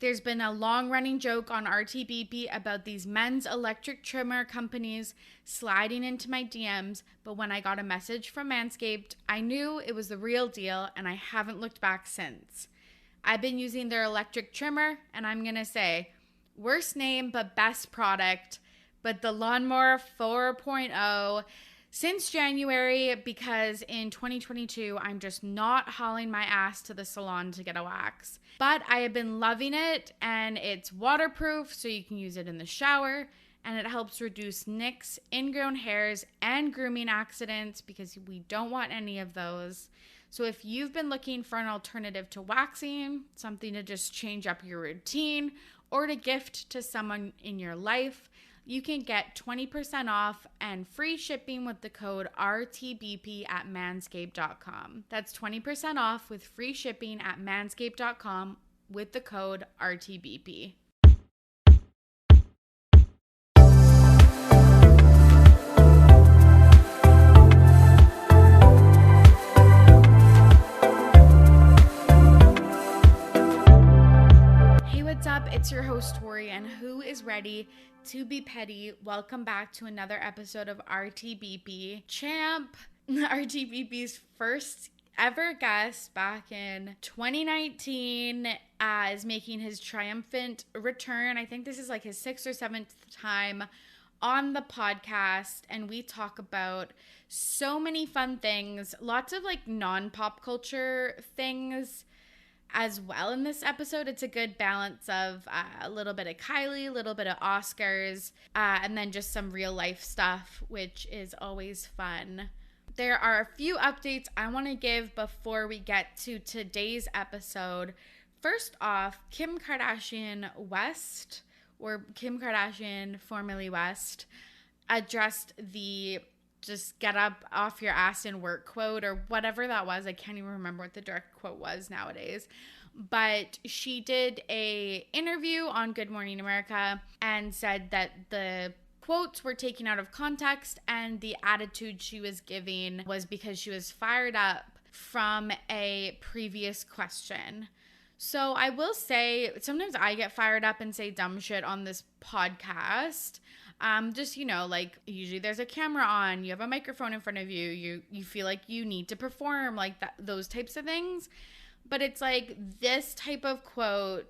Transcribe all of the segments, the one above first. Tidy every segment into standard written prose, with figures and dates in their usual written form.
There's been a long-running joke on RTBP about these men's electric trimmer companies sliding into my DMs, but when I got a message from Manscaped, I knew it was the real deal, and I haven't looked back since. I've been using their electric trimmer, and I'm going to say, worst name but best product, but the Lawnmower 4.0 since January, because in 2022, I'm just not hauling my ass to the salon to get a wax. But I have been loving it, and it's waterproof, so you can use it in the shower, and it helps reduce nicks, ingrown hairs, and grooming accidents, because we don't want any of those. So if you've been looking for an alternative to waxing, something to just change up your routine, or to gift to someone in your life, you can get 20% off and free shipping with the code RTBP at manscaped.com. That's 20% off with free shipping at manscaped.com with the code RTBP. Hey, what's up? It's your host, Torry, and who is ready to be petty? Welcome back to another episode of RTBP. Champ, RTBP's first ever guest back in 2019, is making his triumphant return. I think this is like his 6th or 7th time on the podcast, and we talk about so many fun things, lots of like non-pop culture things as well in this episode. It's a good balance of a little bit of Kylie, a little bit of Oscars, and then just some real life stuff, which is always fun. There are a few updates I want to give before we get to today's episode. First off, Kim Kardashian West, or Kim Kardashian formerly West, addressed the just get up off your ass and work quote, or whatever that was. I can't even remember what the direct quote was nowadays. But she did a interview on Good Morning America and said that the quotes were taken out of context, and the attitude she was giving was because she was fired up from a previous question. So I will say, sometimes I get fired up and say dumb shit on this podcast. Just, you know, like usually there's a camera on, you have a microphone in front of you, you feel like you need to perform, like that, those types of things. But it's like this type of quote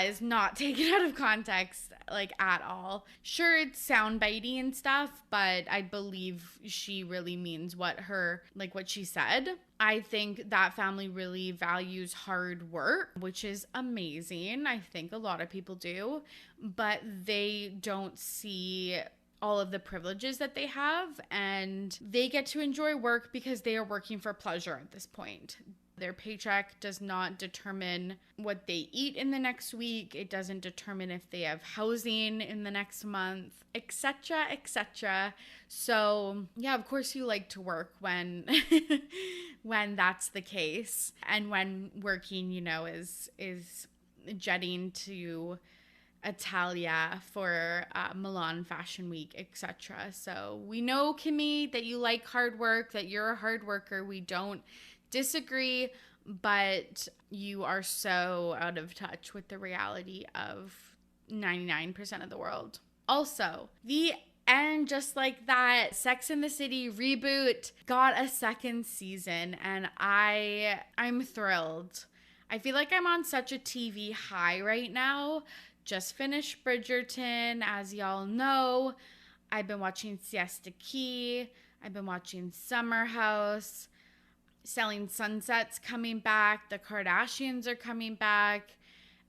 is not taken out of context, like at all. Sure, it's soundbitey and stuff, but I believe she really means what she said. I think that family really values hard work, which is amazing. I think a lot of people do, but they don't see all of the privileges that they have, and they get to enjoy work because they are working for pleasure at this point. Their paycheck does not determine what they eat in the next week. It doesn't determine if they have housing in the next month, etc., etc. So, yeah, of course you like to work when when that's the case, and when working, you know, is jetting to Italia for Milan Fashion Week, etc. So we know, Kimmy, that you like hard work, that you're a hard worker. We don't disagree, but you are so out of touch with the reality of 99% of the world. Also, and just like that, Sex and the City reboot got a 2nd season, and I'm thrilled. I feel like I'm on such a TV high right now. Just finished Bridgerton, as y'all know. I've been watching Siesta Key. I've been watching Summer House. Selling Sunset's coming back. The Kardashians are coming back.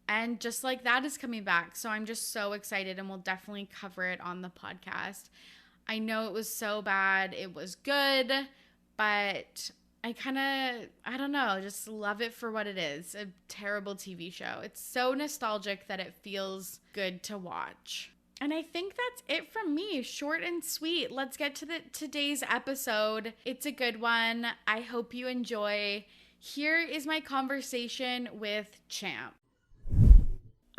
And Just Like That is coming back. So I'm just so excited, and we'll definitely cover it on the podcast. I know it was so bad. It was good, but I don't know, just love it for what it is. A terrible TV show. It's so nostalgic that it feels good to watch. And I think that's it from me. Short and sweet. Let's get to today's episode. It's a good one. I hope you enjoy. Here is my conversation with Champ.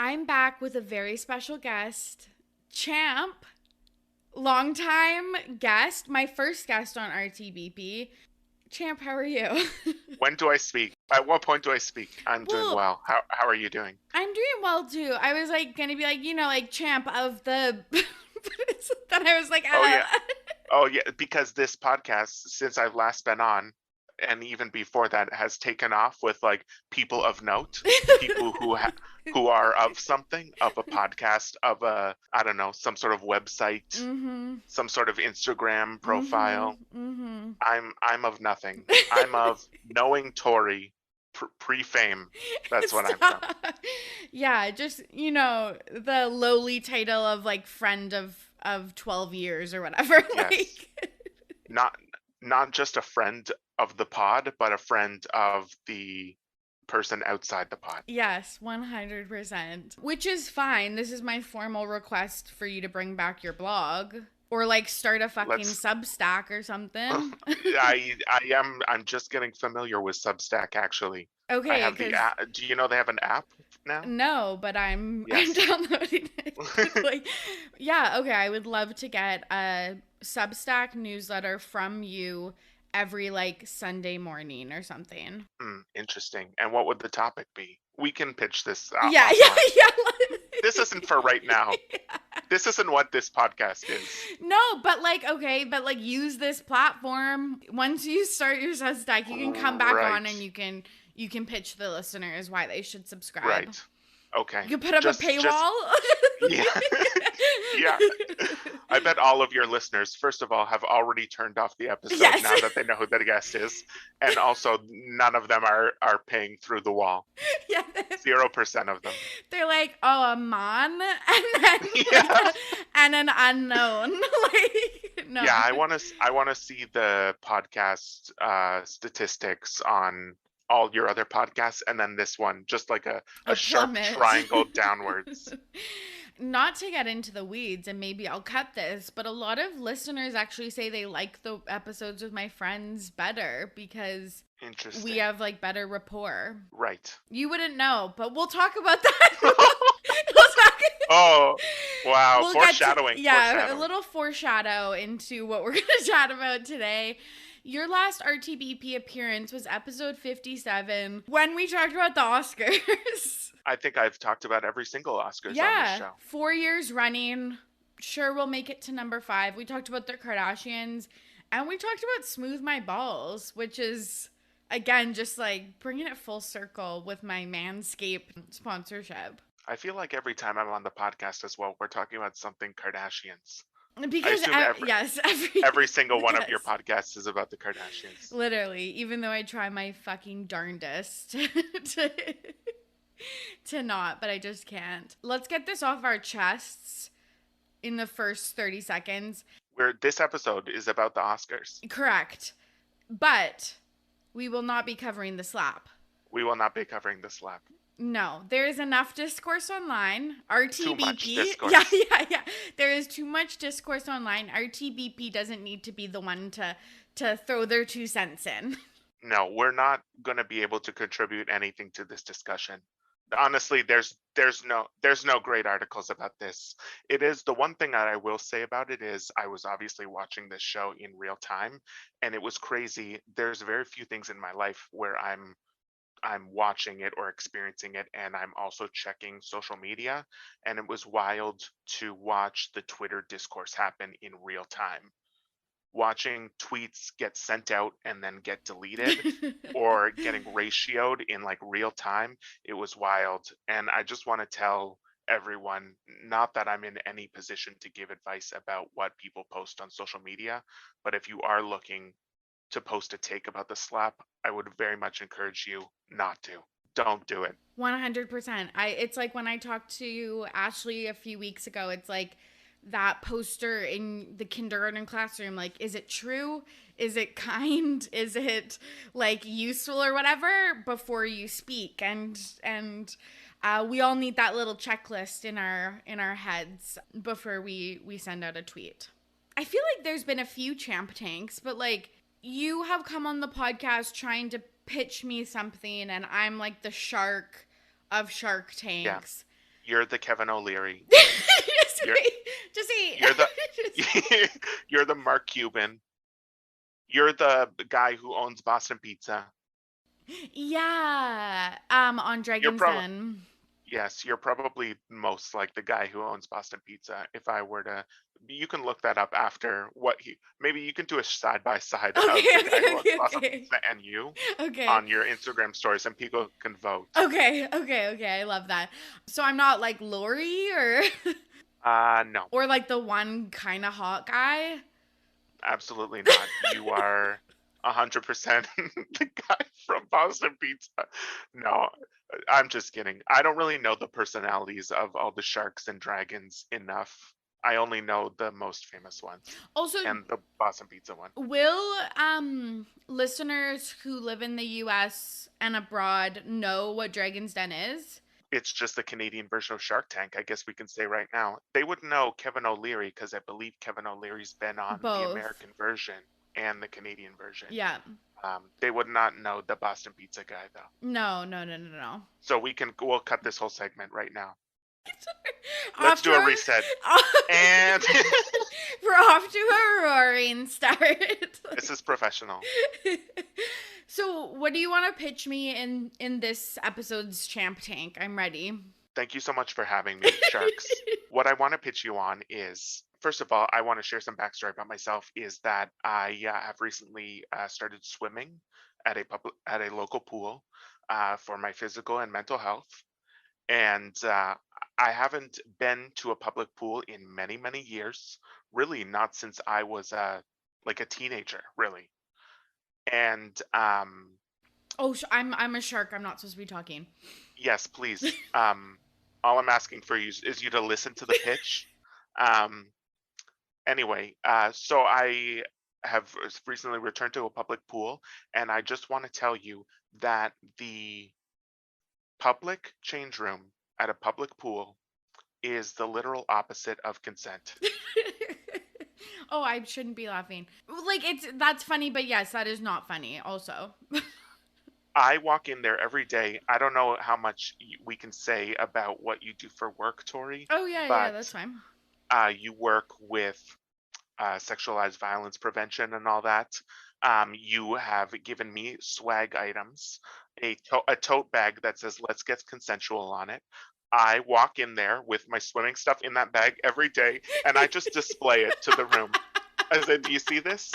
I'm back with a very special guest. Champ, longtime guest, my first guest on RTBP. Champ, how are you? When do I speak? At what point do I speak? I'm doing Well, well. How are you doing? I'm doing well too. I was like gonna be like, like champ of the. Then I was like, Oh yeah. Oh yeah, because this podcast, since I've last been on, and even before that, has taken off with like people of note, people who are of something, of a podcast, of a, I don't know, some sort of website, Mm-hmm. some sort of Instagram Mm-hmm. profile. Mm-hmm. I'm of nothing. I'm of knowing Torry pre-fame. That's what I'm from. Stop. Yeah, just the lowly title of like friend of 12 years or whatever. Yes. Like Not not just a friend of the pod, but a friend of the person outside the pod. yes, 100%. Which is fine. This is my formal request for you to bring back your blog or like start a fucking Let's Substack or something. I'm just getting familiar with Substack actually. I Okay, have the cuz app. Do you know they have an app now? no, but I'm Yes. downloading it. Like, yeah, okay, I would love to get a Substack newsletter from you every like Sunday morning or something. Interesting. And what would the topic be? We can pitch this Yeah, yeah, offline. yeah. This isn't for right now. This isn't what this podcast is. No, but like okay, but like use this platform. Once you start your Substack, you can come back on Right. and you can pitch the listeners why they should subscribe. Right. Okay. You can put up a paywall. Yeah. Yeah. I bet all of your listeners, first of all, have already turned off the episode Yes. now that they know who the guest is. And also none of them are paying through the wall. Yeah. 0% of them. They're like, oh, a man and then Yeah. and an unknown. Like no. Yeah, I wanna see the podcast statistics on all your other podcasts and then this one, just like a sharp plummet. triangle downwards. Not to get into the weeds, and maybe I'll cut this, but a lot of listeners actually say they like the episodes with my friends better because Interesting. we have like better rapport. Right. You wouldn't know, but we'll talk about that. We'll talk. Oh, wow. We'll get to- Foreshadowing. a little foreshadow into what we're going to chat about today. Your last RTBP appearance was episode 57 when we talked about the Oscars. I think I've talked about every single Oscars on this show. 4 years running. Sure, we'll make it to number 5. We talked about the Kardashians, and we talked about Smooth My Balls, which is, again, just like bringing it full circle with my Manscaped sponsorship. I feel like every time I'm on the podcast as well, we're talking about something Kardashians. Because every single one yes. of your podcasts is about the Kardashians. Literally, even though I try my fucking darndest to not, but I just can't. Let's get this off our chests in the first 30 seconds. This episode is about the Oscars. Correct. But we will not be covering the slap. We will not be covering the slap. No, there is enough discourse online. RTBP. Too much discourse. Yeah. There is too much discourse online. RTBP doesn't need to be the one to throw their 2 cents in. No, we're not going to be able to contribute anything to this discussion. Honestly, there's no great articles about this. It is the one thing that I will say about it is I was obviously watching this show in real time and it was crazy. There's very few things in my life where I'm watching it or experiencing it and I'm also checking social media, and it was wild to watch the Twitter discourse happen in real time. Watching tweets get sent out and then get deleted or getting ratioed in like real time, it was wild. And I just want to tell everyone, not that I'm in any position to give advice about what people post on social media, but if you are looking to post a take about the slap, I would very much encourage you not to. Don't do it. 100%. It's like when I talked to Ashley a few weeks ago, it's like that poster in the kindergarten classroom, like, is it true? Is it kind? Is it like useful or whatever before you speak? And we all need that little checklist in our heads before we send out a tweet. I feel like there's been a few champ tanks, but like you have come on the podcast trying to pitch me something and I'm like the shark of Shark Tanks. Yeah. You're the Kevin O'Leary. You're the Mark Cuban. You're the guy who owns Boston Pizza. Yeah. On You're Dragon's probably Den. Yes, you're probably most like the guy who owns Boston Pizza. If I were to, you can look that up after what he, maybe you can do a side by side of Okay, the okay, guy who owns okay, Boston okay. Pizza and you Okay. on your Instagram stories and people can vote. Okay, okay, okay. I love that. So I'm not like Lori or No, or like the one kind of hot guy. absolutely not. You are 100% the guy from Boston Pizza. No, I'm just kidding. I don't really know the personalities of all the sharks and dragons enough. I only know the most famous ones Also, and the Boston Pizza one. will listeners who live in the US and abroad know what Dragon's Den is? It's just the Canadian version of Shark Tank, I guess we can say right now. They would know Kevin O'Leary because I believe Kevin O'Leary's been on the Both. American version and the Canadian version. Yeah. They would not know the Boston Pizza guy though. No, no, no, no, no. So we'll cut this whole segment right now. Let's do After a reset. And we're off to a roaring start. this is professional. So, what do you want to pitch me in this episode's Champ Tank? I'm ready. Thank you so much for having me, Sharks. What I want to pitch you on is, first of all, I want to share some backstory about myself. Is that I have recently started swimming at a local pool for my physical and mental health, and I haven't been to a public pool in many many years. Really, not since I was like a teenager, really. And Oh, I'm a shark. I'm not supposed to be talking. yes, please. All I'm asking for you is you to listen to the pitch. Um, Anyway, so I have recently returned to a public pool, and I just want to tell you that the public change room at a public pool is the literal opposite of consent. Oh, I shouldn't be laughing. Like that's funny, but yes, that is not funny also. I walk in there every day. I don't know how much we can say about what you do for work, Tori, Oh yeah, yeah, but that's fine. you work with sexualized violence prevention and all that. You have given me swag items, a tote bag that says "Let's get consensual" on it. I walk in there with my swimming stuff in that bag every day, and I just display it to the room. I said, "Do you see this?"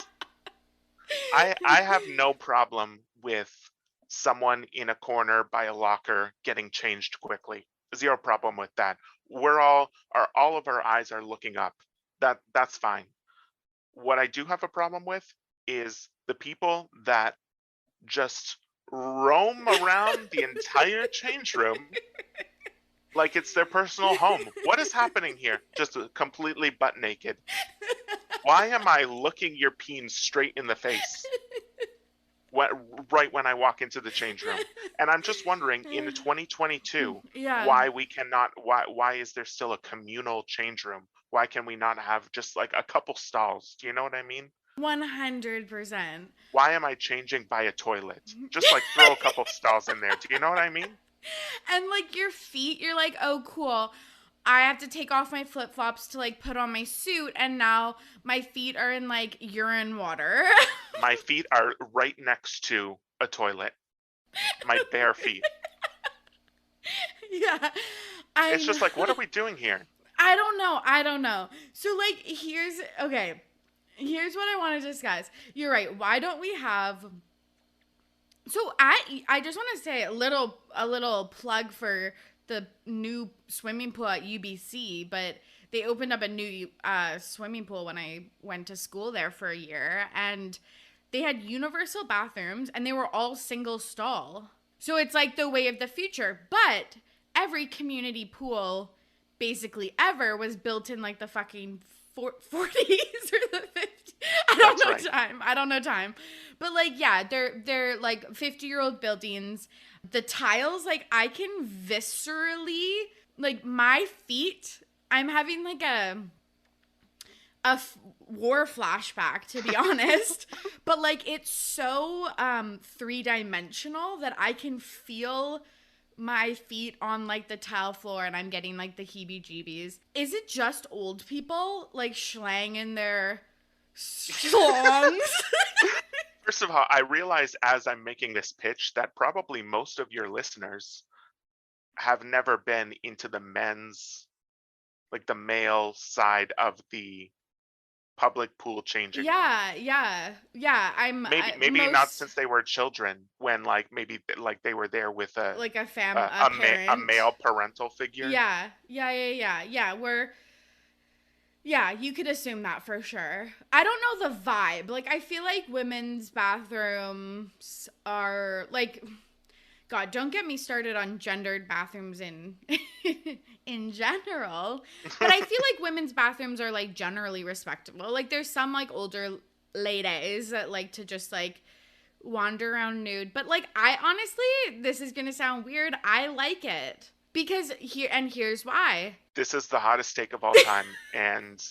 I have no problem with someone in a corner by a locker getting changed quickly. Zero problem with that. All of our eyes are looking up. That's fine. What I do have a problem with is the people that just roam around the entire change room like it's their personal home. What is happening here? Just completely butt naked. Why am I looking your peen straight in the face right when I walk into the change room? And I'm just wondering, in 2022, Yeah. why is there still a communal change room? Why can we not have just like a couple stalls? Do you know what I mean? 100%. Why am I changing by a toilet? Just like throw a couple stalls in there. Do you know what I mean? And like your feet, you're like, oh, cool. I have to take off my flip flops to like put on my suit, and now my feet are in like urine water. My feet are right next to a toilet. My bare feet. Yeah. It's just like, what are we doing here? I don't know. So like here's what I want to discuss. You're right. Why don't we have So I just want to say a little plug for the new swimming pool at UBC, but they opened up a new swimming pool when I went to school there for a year, and they had universal bathrooms, and they were all single stall. So it's like the way of the future. But every community pool basically ever was built in like the fucking 40s or the 50s. I don't know time. But like, yeah, they're like 50-year-old buildings. The tiles, like I can viscerally, like my feet, I'm having like a war flashback, to be honest. But like it's so three-dimensional that I can feel my feet on like the tile floor, and I'm getting like the heebie-jeebies. Is it just old people like schlanging their songs? First of all, I realize as I'm making this pitch that probably most of your listeners have never been into the men's, like the male side of the public pool changing room. Yeah, yeah, yeah. Maybe not Most since they were children, when like maybe like they were there with like a a parent. male parental figure. Yeah, yeah, yeah, yeah, yeah. Yeah, you could assume that for sure. I don't know the vibe. Like, I feel like women's bathrooms are like, God, don't get me started on gendered bathrooms in in general. But I feel like women's bathrooms are like generally respectable. Like, there's some like older ladies that like to just like wander around nude. But like, I honestly, this is gonna sound weird. I like it because here's why. This is the hottest take of all time, and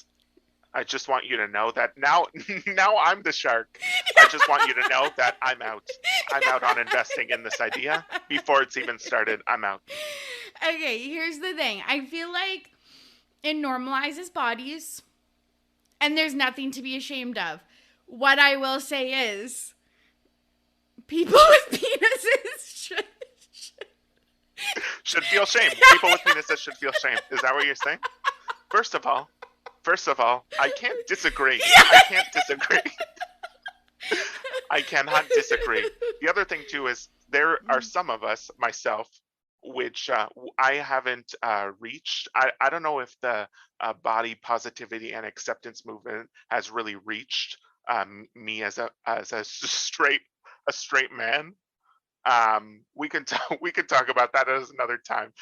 I just want you to know that now. Now I'm the shark. I just want you to know that I'm out. I'm out on investing in this idea before it's even started. I'm out. Okay, here's the thing. I feel like it normalizes bodies, and there's nothing to be ashamed of. What I will say is, people with penises Should feel shame. People with penises should feel shame. Is that what you're saying? First of all, I can't disagree. I can't disagree. I cannot disagree. The other thing too is there are some of us, myself, which I haven't reached. I don't know if the body positivity and acceptance movement has really reached me as a straight man. We can talk about that as another time,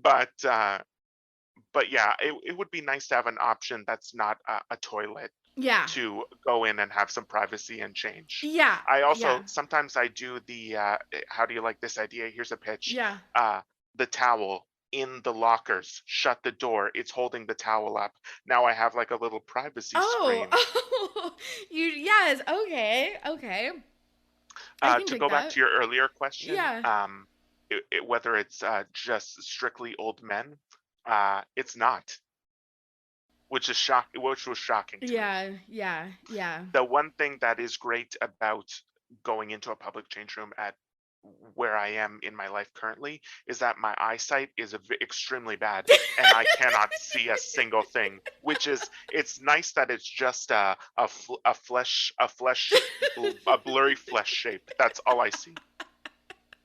but yeah, it would be nice to have an option that's not a toilet Yeah. to go in and have some privacy and change. Yeah. I also Yeah. sometimes I do the how do you like this idea? Here's a pitch. Yeah. The towel in the lockers. Shut the door. It's holding the towel up. Now I have like a little privacy screen. Oh, yes. Okay. Okay. I can To dig go back that. to your earlier question, Yeah. whether it's just strictly old men, it's not, which was shocking to me. Yeah. Yeah. Yeah. The one thing that is great about going into a public change room at where I am in my life currently is that my eyesight is extremely bad and I cannot see a single thing. Which is, it's nice that it's just a blurry flesh shape. That's all I see.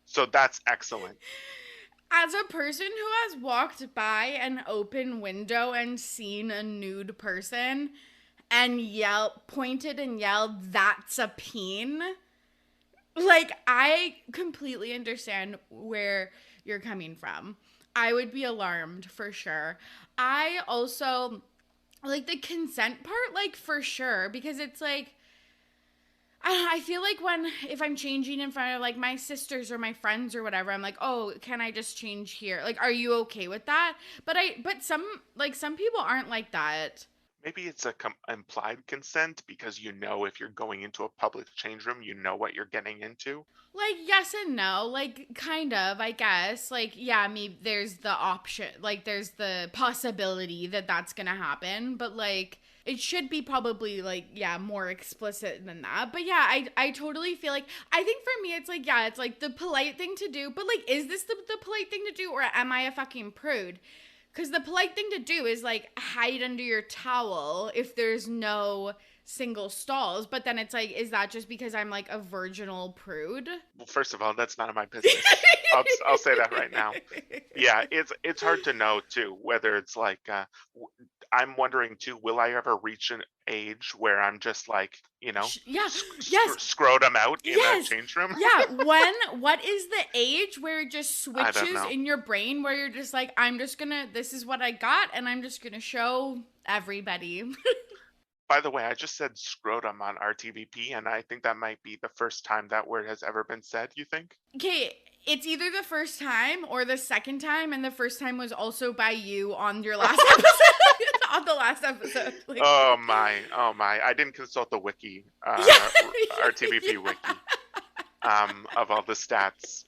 So that's excellent. As a person who has walked by an open window and seen a nude person and pointed and yelled, "That's a peen." Like, I completely understand where you're coming from. I would be alarmed for sure. I also like the consent part, like, for sure, because it's like, I feel like if I'm changing in front of like my sisters or my friends or whatever, I'm like, oh, can I just change here? Like, are you okay with that? But some people aren't like that. Maybe it's a implied consent because you know if you're going into a public change room, you know what you're getting into. Like, yes and no, like, kind of, I guess. Like, yeah, maybe there's the option, like, there's the possibility that that's gonna happen, but like, it should be probably like, yeah, more explicit than that. But yeah, I totally feel like, I think for me it's like, yeah, it's like the polite thing to do, but like, is this the polite thing to do, or am I a fucking prude? Because the polite thing to do is like hide under your towel if there's no single stalls. But then it's like, is that just because I'm like a virginal prude? Well, first of all, that's none of my business. I'll say that right now. Yeah, it's hard to know too whether it's like I'm wondering too, will I ever reach an age where I'm just like, Yeah. Yes. scrotum out in a Yes. change room? Yeah. What is the age where it just I don't switches know. in your brain where you're just like, this is what I got and I'm just gonna show everybody. By the way, I just said scrotum on RTBP, and I think that might be the first time that word has ever been said, you think? Okay, it's either the first time or the second time, and the first time was also by you on your last episode. On the last episode. Like, Oh my. I didn't consult the wiki, yeah. RTBP wiki, of all the stats.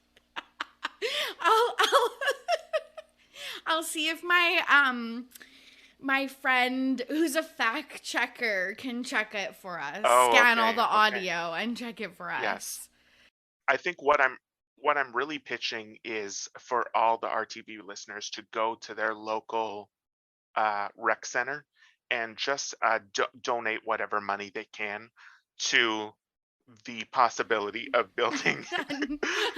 I'll I'll see if my my friend who's a fact checker can check it for us. Oh, Scan all okay, the okay. audio and check it for Yes. us. I think what I'm really pitching is for all the RTB listeners to go to their local rec center and just donate whatever money they can to the possibility of building A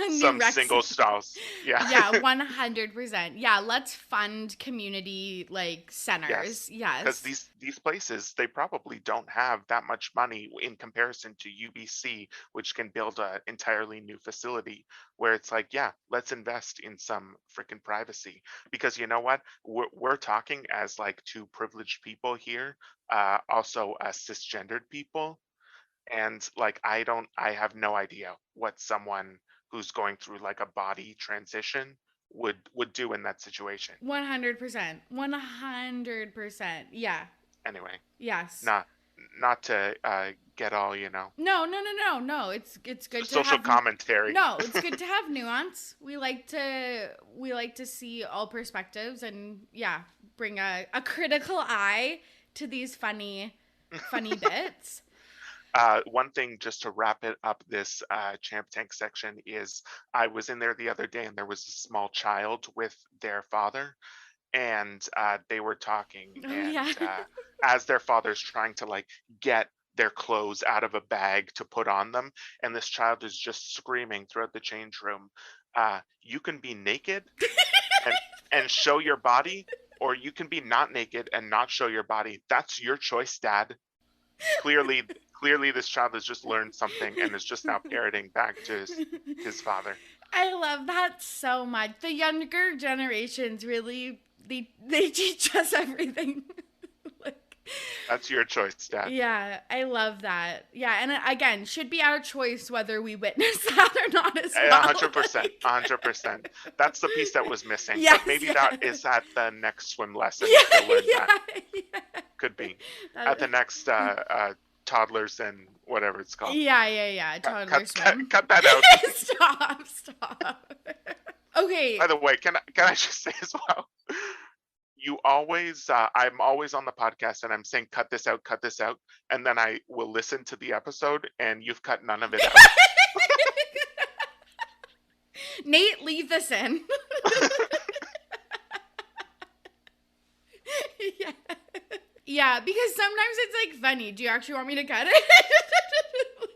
new some Rex. single stalls. Yeah. Yeah, 100%. Yeah, let's fund community like Yes. centers. Because Yes. these places, they probably don't have that much money in comparison to UBC, which can build an entirely new facility where it's like, yeah, let's invest in some freaking privacy. Because you know what? We're talking as like two privileged people here, also cisgendered people. And like I have no idea what someone who's going through like a body transition would do in that situation. 100%. 100%. Yeah. Anyway, Yes. not not to get all, No, no, no, no, no. It's good to social have commentary. no, it's good to have nuance. We like to see all perspectives and yeah, bring a critical eye to these funny bits. One thing just to wrap it up, this champ tank section, is I was in there the other day and there was a small child with their father, and they were talking, Oh and yeah. as their father's trying to like get their clothes out of a bag to put on them, and this child is just screaming throughout the change room, you can be naked and show your body, or you can be not naked and not show your body. That's your choice, dad. Clearly this child has just learned something and is just now parroting back to his father. I love that so much. The younger generations really they teach us everything. Like, That's your choice, dad. yeah, I love that. Yeah, and again, should be our choice whether we witness that or not as well. 100%, Like, 100%. That's the piece that was missing. yes, But maybe yeah. that is at the next swim lesson. Yeah, They'll learn yeah, that. yeah. Could be at the That- next toddlers and whatever it's called. yeah. Toddler swim. Cut that out. Stop. Okay. By the way, can I just say as well? You always, I'm always on the podcast and I'm saying cut this out, and then I will listen to the episode and you've cut none of it out. Nate, leave this in. Yeah. Yeah, because sometimes it's like funny. Do you actually want me to cut it?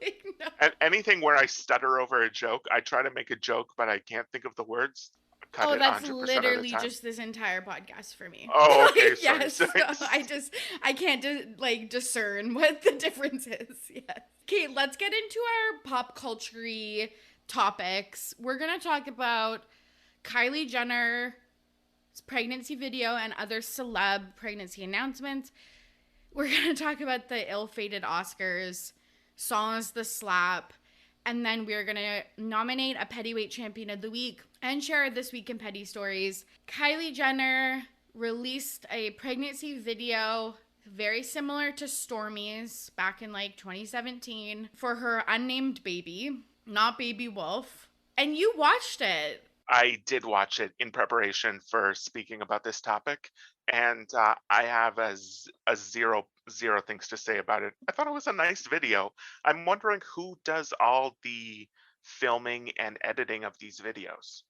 Like, no. And anything where I stutter over a joke, I try to make a joke, but I can't think of the words. Cut Oh, it that's 100% of the literally time. just this entire podcast for me. Oh, okay. Like, Sorry. yes, so I can't discern what the difference is. Yes. Okay, let's get into our pop culture topics. We're gonna talk about Kylie Jenner's pregnancy video and other celeb pregnancy announcements. We're gonna talk about the ill-fated Oscars, songs the slap, and then we're going to nominate a Pettyweight Champion of the Week and share This Week in Petty Stories. Kylie Jenner released a pregnancy video very similar to Stormi's back in like 2017 for her unnamed baby, not Baby Wolf. And you watched it. I did watch it in preparation for speaking about this topic, and I have a zero things to say about it. I thought it was a nice video. I'm wondering who does all the filming and editing of these videos.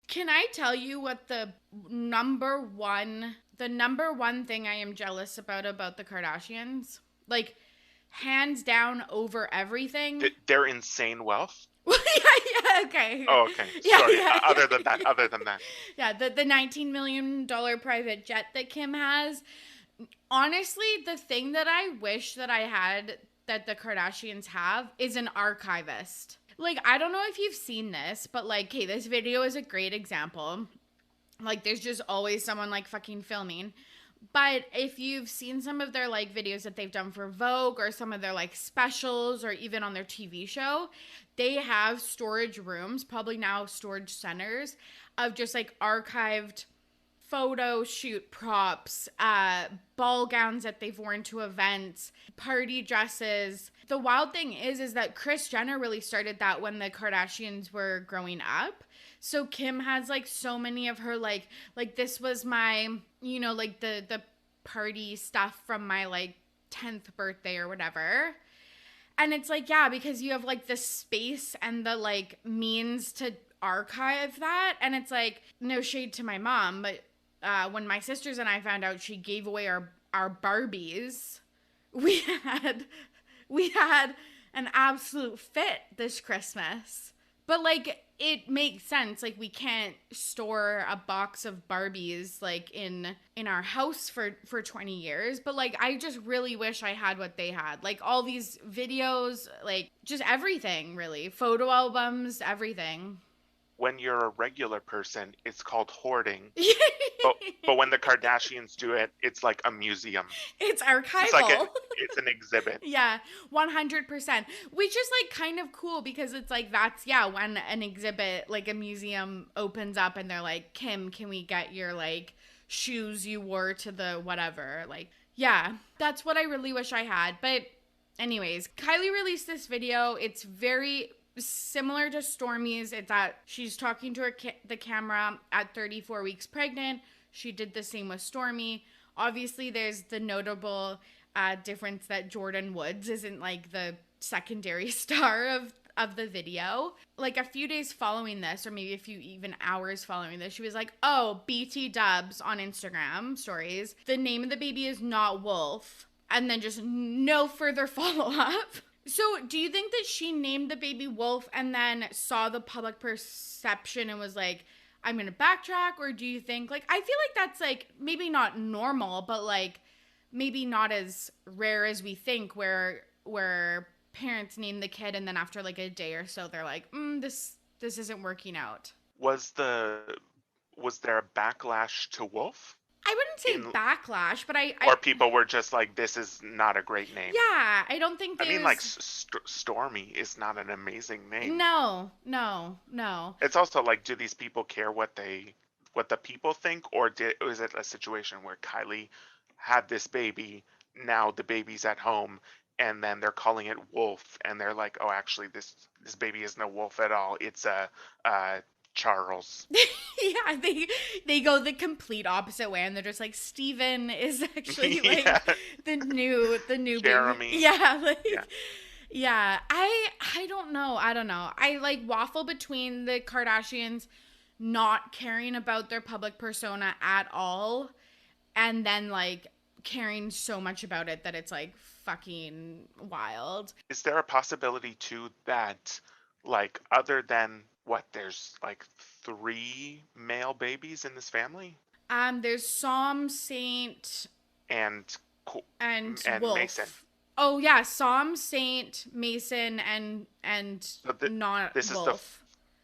Can I tell you what the number one thing I am jealous about the Kardashians? Like, hands down over everything. Their insane wealth. Yeah, okay. Oh, okay. Yeah, Sorry. yeah. Other than that. Yeah, the $19 million private jet that Kim has. Honestly, the thing that I wish that I had that the Kardashians have is an archivist. Like, I don't know if you've seen this, but like, okay, this video is a great example. Like, there's just always someone like fucking filming. But if you've seen some of their like videos that they've done for Vogue or some of their like specials or even on their TV show, they have storage rooms, probably now storage centers, of just like archived photo shoot props, ball gowns that they've worn to events, party dresses. The wild thing is that Kris Jenner really started that when the Kardashians were growing up. So Kim has like so many of her like this was my, like the party stuff from my like 10th birthday or whatever. And it's like, yeah, because you have like the space and the like means to archive that. And it's like, no shade to my mom, but when my sisters and I found out she gave away our Barbies, we had an absolute fit this Christmas. But like, it makes sense. Like, we can't store a box of Barbies like in our house for 20 years. But like, I just really wish I had what they had. Like all these videos, like just everything, really. Photo albums, everything. When you're a regular person, it's called hoarding. But when the Kardashians do it, it's like a museum. It's archival. It's an exhibit. Yeah, 100%. Which is like kind of cool because it's like that's, yeah, when an exhibit, like a museum opens up and they're like, Kim, can we get your like shoes you wore to the whatever? Like, yeah, that's what I really wish I had. But anyways, Kylie released this video. It's very similar to Stormi's. It's that she's talking to the camera at 34 weeks pregnant. She did the same with Stormi. Obviously, there's the notable difference that Jordyn Woods isn't like the secondary star of the video. Like a few days following this, or maybe a few even hours following this, she was like, oh, BT dubs on Instagram stories. The name of the baby is not Wolf. And then just no further follow-up. So do you think that she named the baby Wolf and then saw the public perception and was like, I'm going to backtrack? Or do you think, like, I feel like that's, like, maybe not normal, but, like, maybe not as rare as we think where parents name the kid and then after, like, a day or so, they're like, this isn't working out. Was there a backlash to Wolf? I wouldn't say backlash, but or people were just like, this is not a great name. Yeah, I don't think there's... I mean, like, Stormi is not an amazing name. No. It's also like, do these people care what the people think? Or is it a situation where Kylie had this baby, now the baby's at home, and then they're calling it Wolf, and they're like, oh, actually, this baby isn't a wolf at all. It's a Charles. Yeah, they go the complete opposite way, and they're just like, Steven is actually like the new Jeremy. Baby. Yeah, like yeah. I don't know. I like waffle between the Kardashians not caring about their public persona at all, and then like caring so much about it that it's like fucking wild. Is there a possibility too that, like, other than there's like 3 male babies in this family? There's Psalm, Saint, and Wolf. Mason. Oh yeah, Psalm, Saint, Mason, and not this Wolf. Is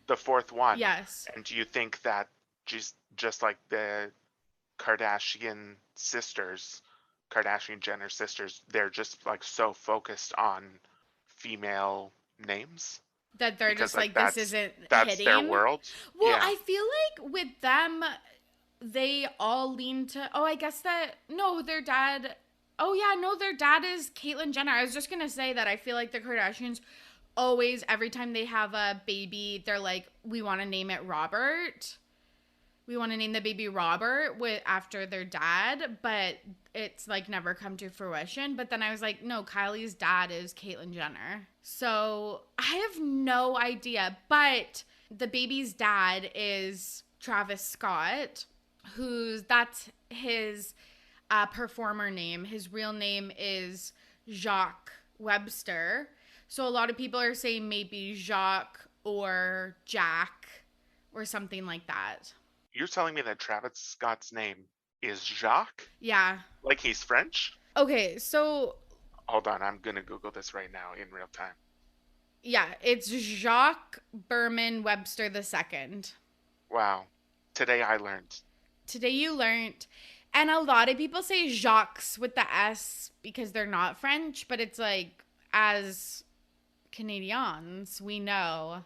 the 4th one. Yes. And do you think that just like the Kardashian Jenner sisters, they're just like so focused on female names? That they're because, just like this isn't that's hitting their world. Well, yeah. I feel like with them, they all lean to. Oh, I guess that their dad. Oh yeah, no, their dad is Caitlyn Jenner. I was just gonna say that I feel like the Kardashians always, every time they have a baby, they're like, we want to name it Robert. We want to name the baby Robert after their dad, but it's like never come to fruition. But then I was like, no, Kylie's dad is Caitlyn Jenner. So I have no idea. But the baby's dad is Travis Scott, that's his performer name. His real name is Jacques Webster. So a lot of people are saying maybe Jacques or Jack or something like that. You're telling me that Travis Scott's name is Jacques? Yeah. Like he's French? Okay, so... Hold on, I'm going to Google this right now in real time. Yeah, it's Jacques Berman Webster II. Wow. Today I learned. Today you learned. And a lot of people say Jacques with the S because they're not French, but it's like, as Canadians, we know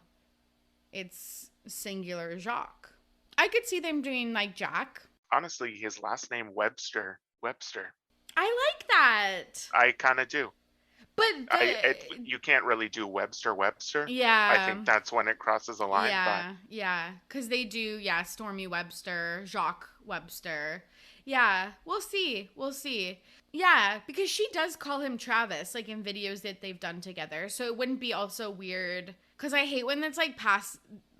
it's singular Jacques. I could see them doing like Jack. Honestly, his last name Webster. I like that. I kind of do. But you can't really do Webster. Yeah. I think that's when it crosses a line. Yeah, because they do, Stormy Webster, Jacques Webster. Yeah, we'll see. We'll see. Yeah, because she does call him Travis, like in videos that they've done together. So it wouldn't be also weird. Because I hate when it's like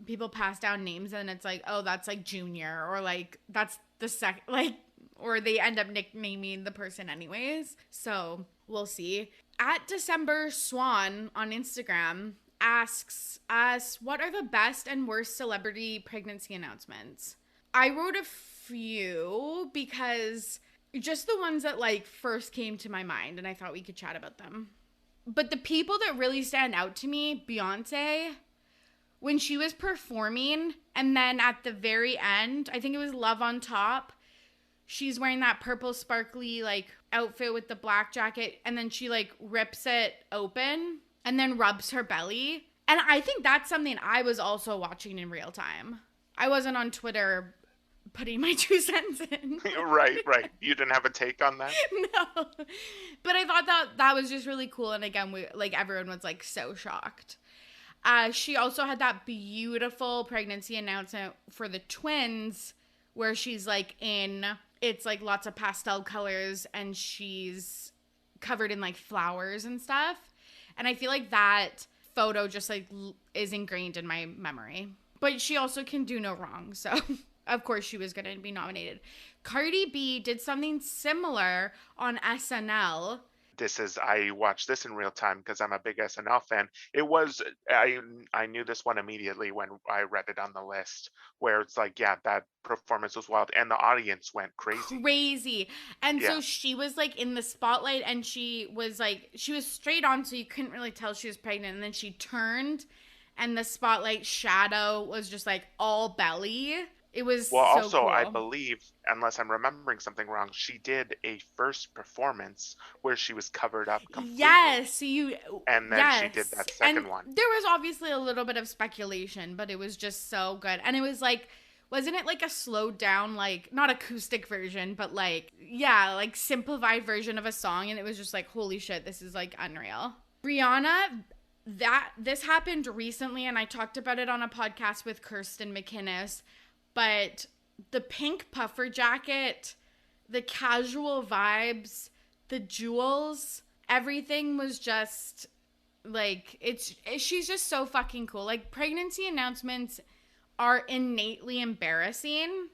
people pass down names and it's like, oh, that's like Junior, or like that's the like, or they end up nicknaming the person anyways. So we'll see. At December Swan on Instagram asks us, what are the best and worst celebrity pregnancy announcements? I wrote a few because just the ones that like first came to my mind and I thought we could chat about them. But the people that really stand out to me, Beyonce, when she was performing and then at the very end, I think it was Love on Top, she's wearing that purple sparkly like outfit with the black jacket and then she like rips it open and then rubs her belly. And I think that's something I was also watching in real time. I wasn't on Twitter putting my 2 cents in. Right. You didn't have a take on that? No. But I thought that was just really cool. And again, everyone was like so shocked. She also had that beautiful pregnancy announcement for the twins where she's like it's like lots of pastel colors and she's covered in like flowers and stuff. And I feel like that photo just like is ingrained in my memory. But she also can do no wrong. So of course she was going to be nominated. Cardi B did something similar on SNL. I watched this in real time because I'm a big SNL fan. I knew this one immediately when I read it on the list, where it's like, yeah, that performance was wild and the audience went crazy. And so she was like in the spotlight and she was straight on, so you couldn't really tell she was pregnant, and then she turned and the spotlight shadow was just like all belly. It was also cool. I believe, unless I'm remembering something wrong, she did a first performance where she was covered up completely. Yes, and then she did that second one. There was obviously a little bit of speculation, but it was just so good. And it was like, wasn't it like a slowed down, like not acoustic version, but like simplified version of a song? And it was just like, holy shit, this is like unreal. Rihanna, this happened recently, and I talked about it on a podcast with Kirsten McInnes. But the pink puffer jacket, the casual vibes, the jewels, everything was just like, she's just so fucking cool. Like, pregnancy announcements are innately embarrassing.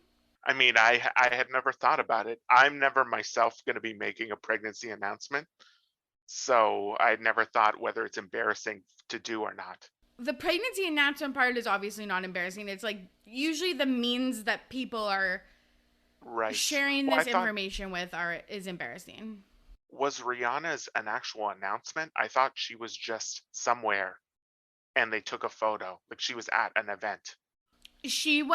I mean, I had never thought about it. I'm never myself going to be making a pregnancy announcement. So I never thought whether it's embarrassing to do or not. The pregnancy announcement part is obviously not embarrassing. It's like usually the means that people are sharing this information with is embarrassing. Was Rihanna's an actual announcement? I thought she was just somewhere and they took a photo. Like she was at an event. It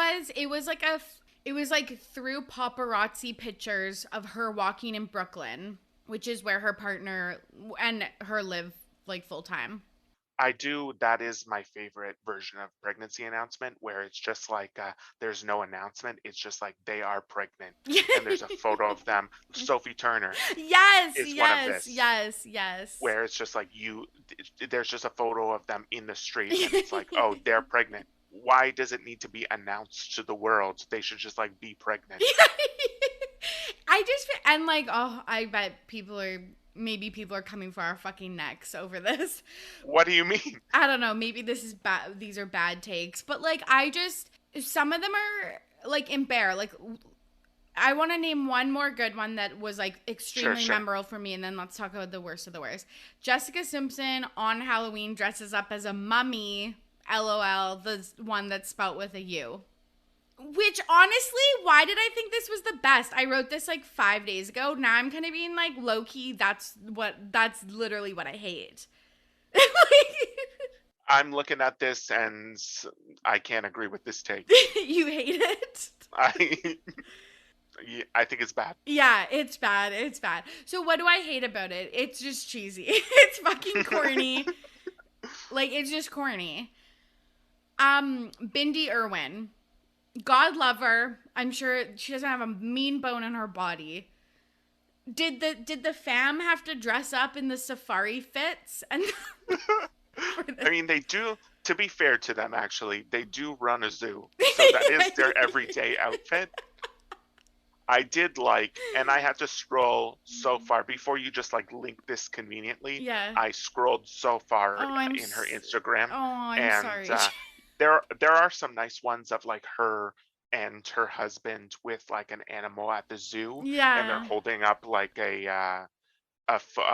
was like through paparazzi pictures of her walking in Brooklyn, which is where her partner and her live like full time. That is my favorite version of pregnancy announcement, where it's just like there's no announcement. It's just like they are pregnant. And there's a photo of them. Sophie Turner. Yes. Where it's just like there's just a photo of them in the street and it's like, oh, they're pregnant. Why does it need to be announced to the world? They should just like be pregnant. I bet maybe people are coming for our fucking necks over this. What do you mean? I don't know. Maybe this is bad. These are bad takes. But like, some of them are like like, I want to name one more good one that was like extremely memorable for me. And then let's talk about the worst of the worst. Jessica Simpson on Halloween dresses up as a mummy. LOL. The one that's spelt with a U. Which, honestly, why did I think this was the best? I wrote this like 5 days ago. Now I'm kind of being like, low-key, that's literally what I hate. I'm looking at this and I can't agree with this take. You hate it? I think it's bad. Yeah, it's bad. It's bad. So what do I hate about it? It's just cheesy. It's fucking corny. Like, it's just corny. Bindi Irwin. God love her. I'm sure she doesn't have a mean bone in her body. Did the fam have to dress up in the safari fits? And I mean, they do. To be fair to them, actually, they do run a zoo, so that is their everyday outfit. I did like, and I had to scroll so far before you just like link this conveniently. Yeah. I scrolled so far Oh, in her Instagram, I'm and sorry. there are some nice ones of like her and her husband with like an animal at the zoo, and they're Yeah. holding up like a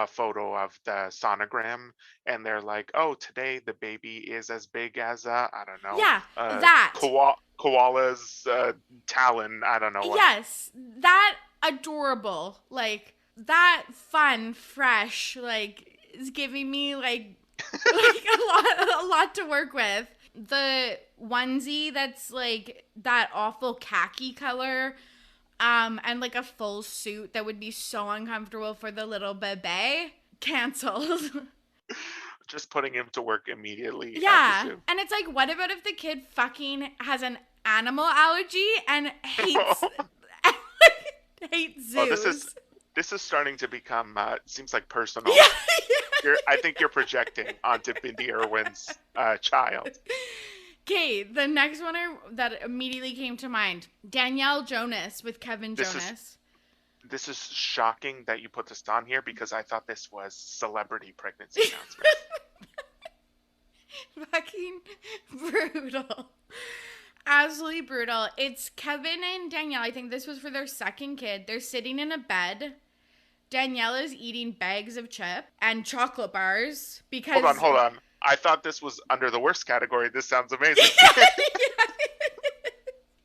photo of the sonogram, and they're like, "Oh, today the baby is as big as I don't know, Yeah, that. koala's talon. I don't know what." Yes, that adorable. Like that fun, fresh, like is giving me like a lot to work with. The onesie that's like that awful khaki color, and like a full suit that would be so uncomfortable for the little bebe, canceled. Just putting him to work immediately at the Yeah. zoo. And it's like, what about if the kid fucking has an animal allergy and hates hates Oh, zoos? this is starting to become seems like personal. Yeah. I think you're projecting onto Bindi Irwin's child. Okay, the next one that immediately came to mind, Danielle Jonas with Kevin Jonas. This is shocking that you put this on here because I thought this was celebrity pregnancy announcement. Fucking brutal. Absolutely brutal. It's Kevin and Danielle. I think this was for their second kid. They're sitting in a bed. Danielle is eating bags of chip and chocolate bars because. Hold on. I thought this was under the worst category. This sounds amazing.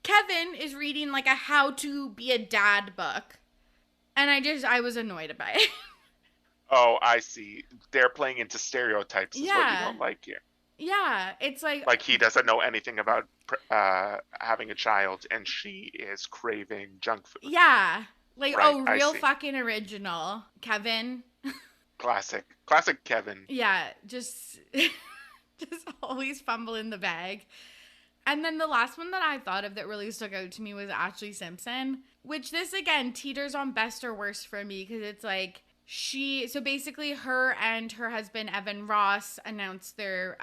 Kevin is reading like a how to be a dad book. And I was annoyed by it. Oh, I see. They're playing into stereotypes is what you don't like here. Yeah, it's like he doesn't know anything about having a child, and she is craving junk food. Yeah, like right, real fucking original, Kevin. Classic Kevin. Yeah, just always fumbling the bag. And then the last one that I thought of that really stuck out to me was Ashley Simpson, which this again teeters on best or worst for me because it's like so basically her and her husband Evan Ross announced their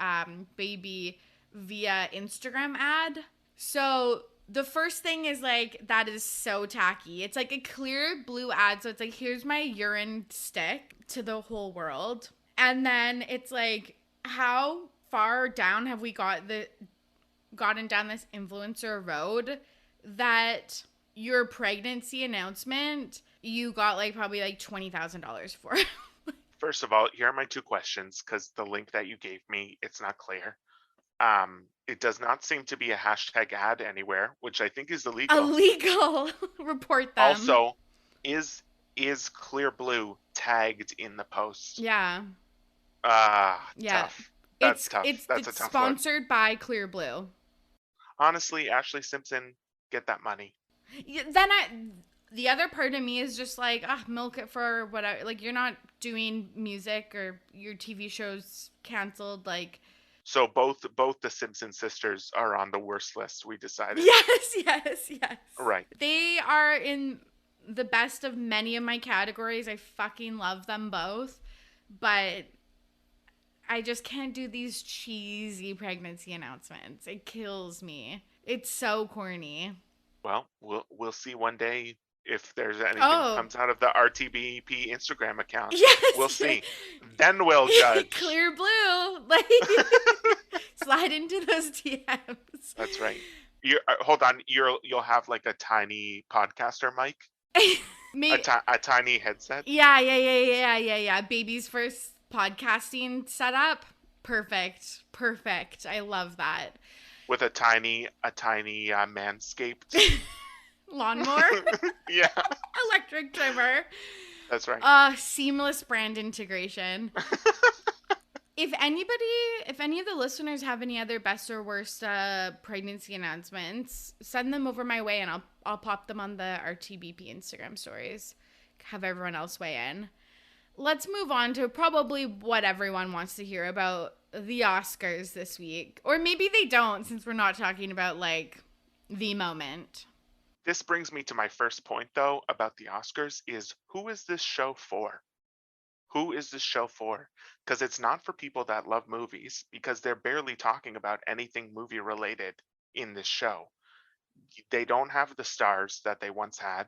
baby via Instagram ad. So the first thing is like, that is so tacky. It's like a clear blue ad. So it's like, here's my urine stick to the whole world. And then it's like, how far down have we gotten down this influencer road that your pregnancy announcement you got like probably like $20,000 for? First of all, here are my two questions because the link that you gave me, it's not clear. It does not seem to be a hashtag ad anywhere, which I think is illegal. Illegal. Report them. Also, is Clear Blue tagged in the post? Yeah. Yeah. Tough. That's tough. That's a tough sponsored by Clear Blue. Honestly, Ashley Simpson, get that money. Then the other part of me is just like, milk it for whatever. Like, you're not doing music or your TV show's canceled. Like, so both the Simpson sisters are on the worst list. We decided. Yes. Right. They are in the best of many of my categories. I fucking love them both, but I just can't do these cheesy pregnancy announcements. It kills me. It's so corny. Well, we'll see one day if there's anything that comes out of the RTBP Instagram account. Yes. We'll see. Then we'll judge. Clear Blue. Like, slide into those DMs. That's right. Hold on. You'll have like a tiny podcaster mic. Maybe a tiny headset. Yeah. Baby's first podcasting setup. Perfect. I love that. With a tiny manscaped lawnmower. Yeah. Electric trimmer. That's right. Seamless brand integration. If any of the listeners have any other best or worst pregnancy announcements, send them over my way and I'll pop them on the RTBP Instagram stories. Have everyone else weigh in. Let's move on to probably what everyone wants to hear about, the Oscars this week. Or maybe they don't, since we're not talking about like the moment. This brings me to my first point though about the Oscars is, who is this show for? Who is this show for? Because it's not for people that love movies, because they're barely talking about anything movie related in this show. They don't have the stars that they once had.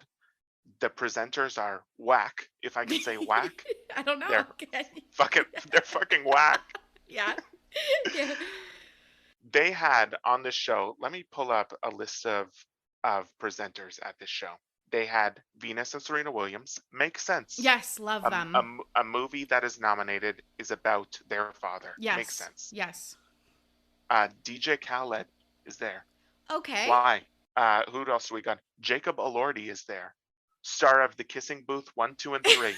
The presenters are whack, if I can say whack. I don't know. They're Okay. they're fucking whack. Yeah. Yeah. They had on the show, let me pull up a list of presenters at this show. They had Venus and Serena Williams. Makes sense. Yes, love them. A movie that is nominated is about their father. Yes. Makes sense. Yes. DJ Khaled is there. Okay. Why? Who else do we got? Jacob Elordi is there. Star of The Kissing Booth 1, 2, and 3.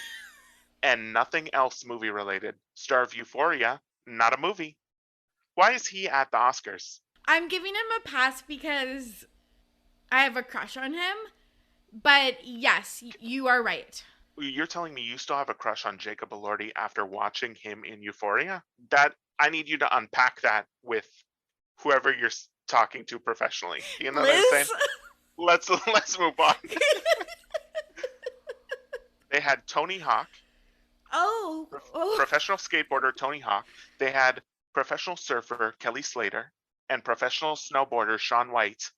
And nothing else movie related. Star of Euphoria, not a movie. Why is he at the Oscars? I'm giving him a pass because I have a crush on him. But yes, you are right. You're telling me you still have a crush on Jacob Elordi after watching him in Euphoria? That I need you to unpack that with whoever you're talking to professionally. You know Liz? what I'm saying? Let's move on. They had Tony Hawk. Oh. Professional skateboarder Tony Hawk. They had professional surfer Kelly Slater and professional snowboarder Shaun White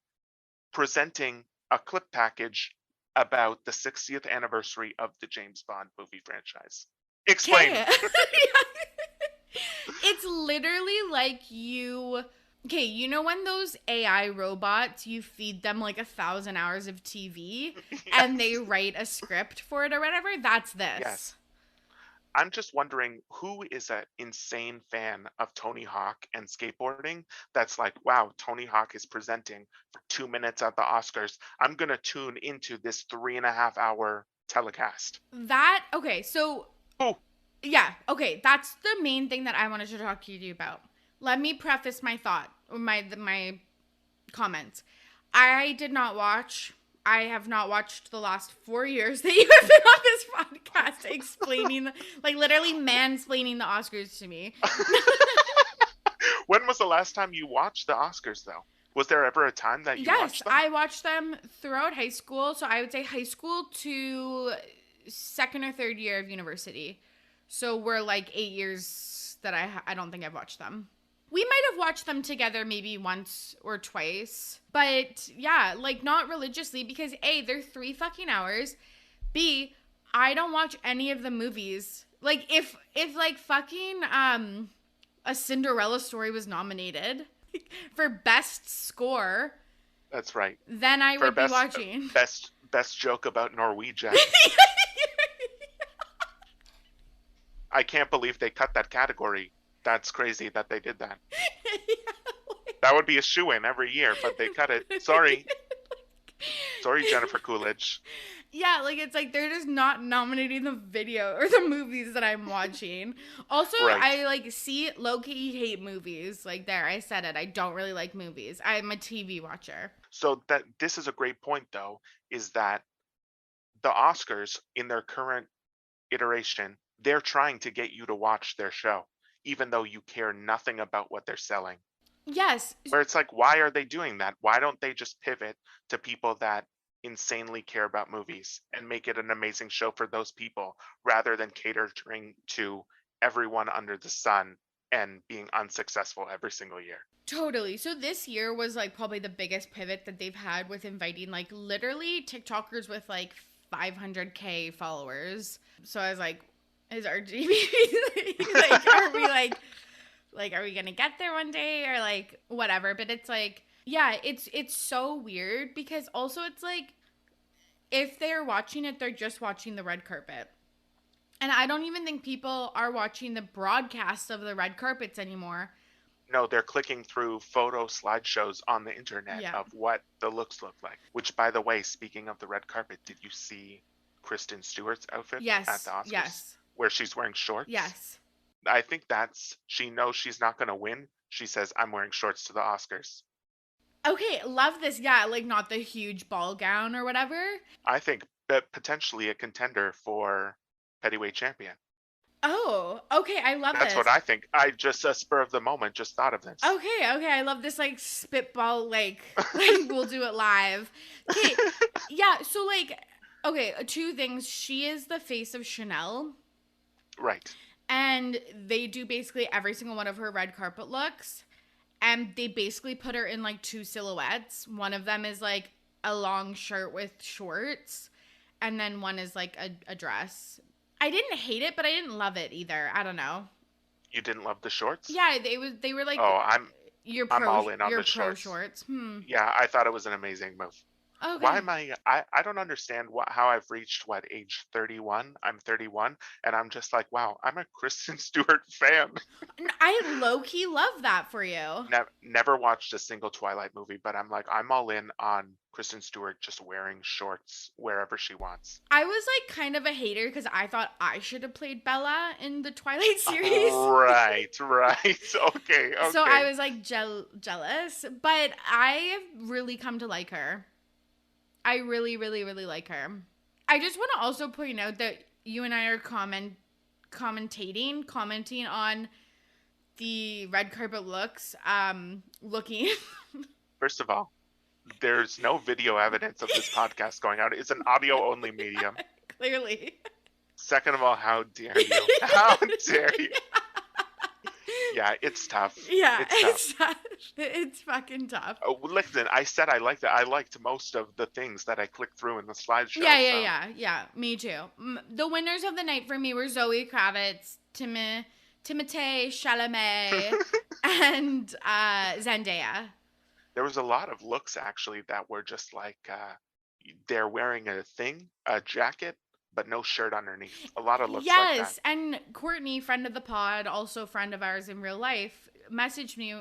presenting a clip package about the 60th anniversary of the James Bond movie franchise. Explain. Okay. It's literally like you... Okay, you know when those AI robots, you feed them like 1,000 hours of TV Yes. and they write a script for it or whatever? That's this. Yes. I'm just wondering who is an insane fan of Tony Hawk and skateboarding that's like, wow, Tony Hawk is presenting for 2 minutes at the Oscars. I'm going to tune into this 3.5 hour telecast. Okay, so... Who? Yeah, okay, that's the main thing that I wanted to talk to you about. Let me preface my thought, or my comments. I have not watched the last 4 years that you have been on this podcast explaining, like literally mansplaining the Oscars to me. When was the last time you watched the Oscars, though? Was there ever a time that you watched them? I watched them throughout high school. So I would say high school to second or third year of university. So we're like 8 years that I don't think I've watched them. We might have watched them together maybe once or twice. But yeah, like not religiously because A, they're 3 fucking hours. B, I don't watch any of the movies. Like if like fucking A Cinderella Story was nominated for best score. That's right. Then I would be watching. Best joke about Norwegian. I can't believe they cut that category. That's crazy that they did that. That would be a shoo-in every year, but they cut it. Sorry. Sorry, Jennifer Coolidge. Yeah, like it's like they're just not nominating the video or the movies that I'm watching. Also, Right. I like low-key hate movies. Like there, I said it. I don't really like movies. I'm a TV watcher. So this is a great point, though, is that the Oscars in their current iteration, they're trying to get you to watch their show, even though you care nothing about what they're selling. Yes. Where it's like, why are they doing that? Why don't they just pivot to people that insanely care about movies and make it an amazing show for those people rather than catering to everyone under the sun and being unsuccessful every single year? Totally. So this year was like probably the biggest pivot that they've had with inviting like literally TikTokers with like 500K followers. So I was like, is RTBP like, are we like, are we gonna get there one day or like whatever? But it's like, yeah, it's so weird because also it's like, if they're watching it, they're just watching the red carpet. And I don't even think people are watching the broadcasts of the red carpets anymore. No, they're clicking through photo slideshows on the internet of what the looks look like. Which, by the way, speaking of the red carpet, did you see Kristen Stewart's outfit at the Oscars? Yes. Where she's wearing shorts? Yes. I think she knows she's not going to win. She says, I'm wearing shorts to the Oscars. Okay, love this. Yeah, like not the huge ball gown or whatever. I think that potentially a contender for Pettyweight Champion. Oh, okay. I love this. That's what I think. I just, a spur of the moment, just thought of this. Okay. I love this, like, spitball, like we'll do it live. Okay. Yeah, so, like, okay, 2 things. She is the face of Chanel. Right. And they do basically every single one of her red carpet looks. And they basically put her in, like, 2 silhouettes. One of them is, like, a long shirt with shorts. and then one is like a dress. I didn't hate it, but I didn't love it either. I don't know. You didn't love the shorts? Yeah, they were like Oh, I'm all in on you're the pro shorts. shorts. Yeah, I thought it was an amazing move. Why Okay. am I don't understand how I've reached age 31. I'm 31 and I'm just like, wow, I'm a Kristen Stewart fan. I low key love that for you. Never watched a single Twilight movie, but I'm like, I'm all in on Kristen Stewart just wearing shorts wherever she wants. I was like kind of a hater because I thought I should have played Bella in the Twilight series. Right, right. Okay, So okay. I was like jealous, but I really come to like her. I really, really, really like her. I just want to also point out that you and I are commenting on the red carpet looks. Looking. First of all, there's no video evidence of this podcast going out. It's an audio only medium. Clearly. Second of all, how dare you? How dare you? Yeah, it's tough. Yeah, It's tough. It's fucking tough. Oh, listen, I said I liked it. I liked most of the things that I clicked through in the slideshow. Yeah. Me too. The winners of the night for me were Zoe Kravitz, Timothée Chalamet, and Zendaya. There was a lot of looks actually that were just like they're wearing a jacket, but no shirt underneath. A lot of looks like that. Yes, and Courtney, friend of the pod, also friend of ours in real life, messaged me.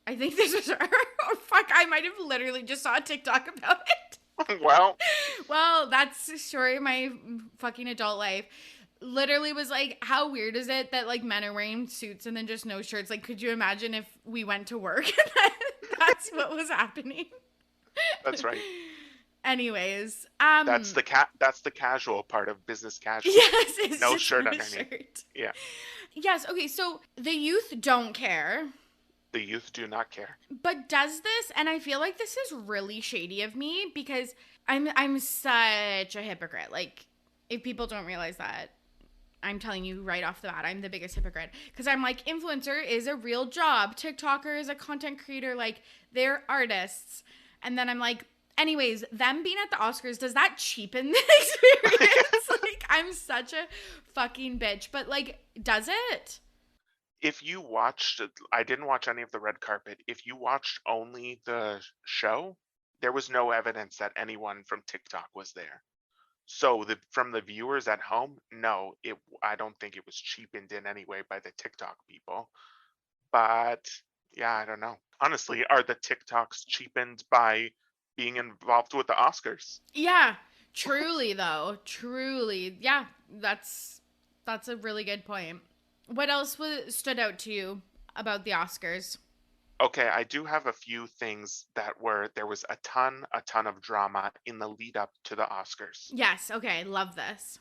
I think this was her. Oh, fuck, I might have literally just saw a TikTok about it. Well, that's the story of my fucking adult life. Literally was like, how weird is it that like men are wearing suits and then just no shirts? Like, could you imagine if we went to work and that's what was happening? that's right. Anyways, That's the casual part of business casual. Yes, it's no just shirt no underneath. Shirt. Yeah. Yes. Okay. So the youth don't care. The youth do not care. But does this? And I feel like this is really shady of me because I'm such a hypocrite. Like, if people don't realize that, I'm telling you right off the bat, I'm the biggest hypocrite. Because I'm like, influencer is a real job. TikToker is a content creator. Like, they're artists. And then I'm like, anyways, them being at the Oscars, does that cheapen the experience? Like, I'm such a fucking bitch. But, like, does it? If you watched, I didn't watch any of the red carpet. If you watched only the show, there was no evidence that anyone from TikTok was there. So from the viewers at home, no, I don't think it was cheapened in any way by the TikTok people. But yeah, I don't know. Honestly, are the TikToks cheapened by being involved with the Oscars? Yeah, truly though. Truly. Yeah, that's a really good point. What else stood out to you about the Oscars? Okay, I do have a few things there was a ton of drama in the lead up to the Oscars. Yes, okay, love this.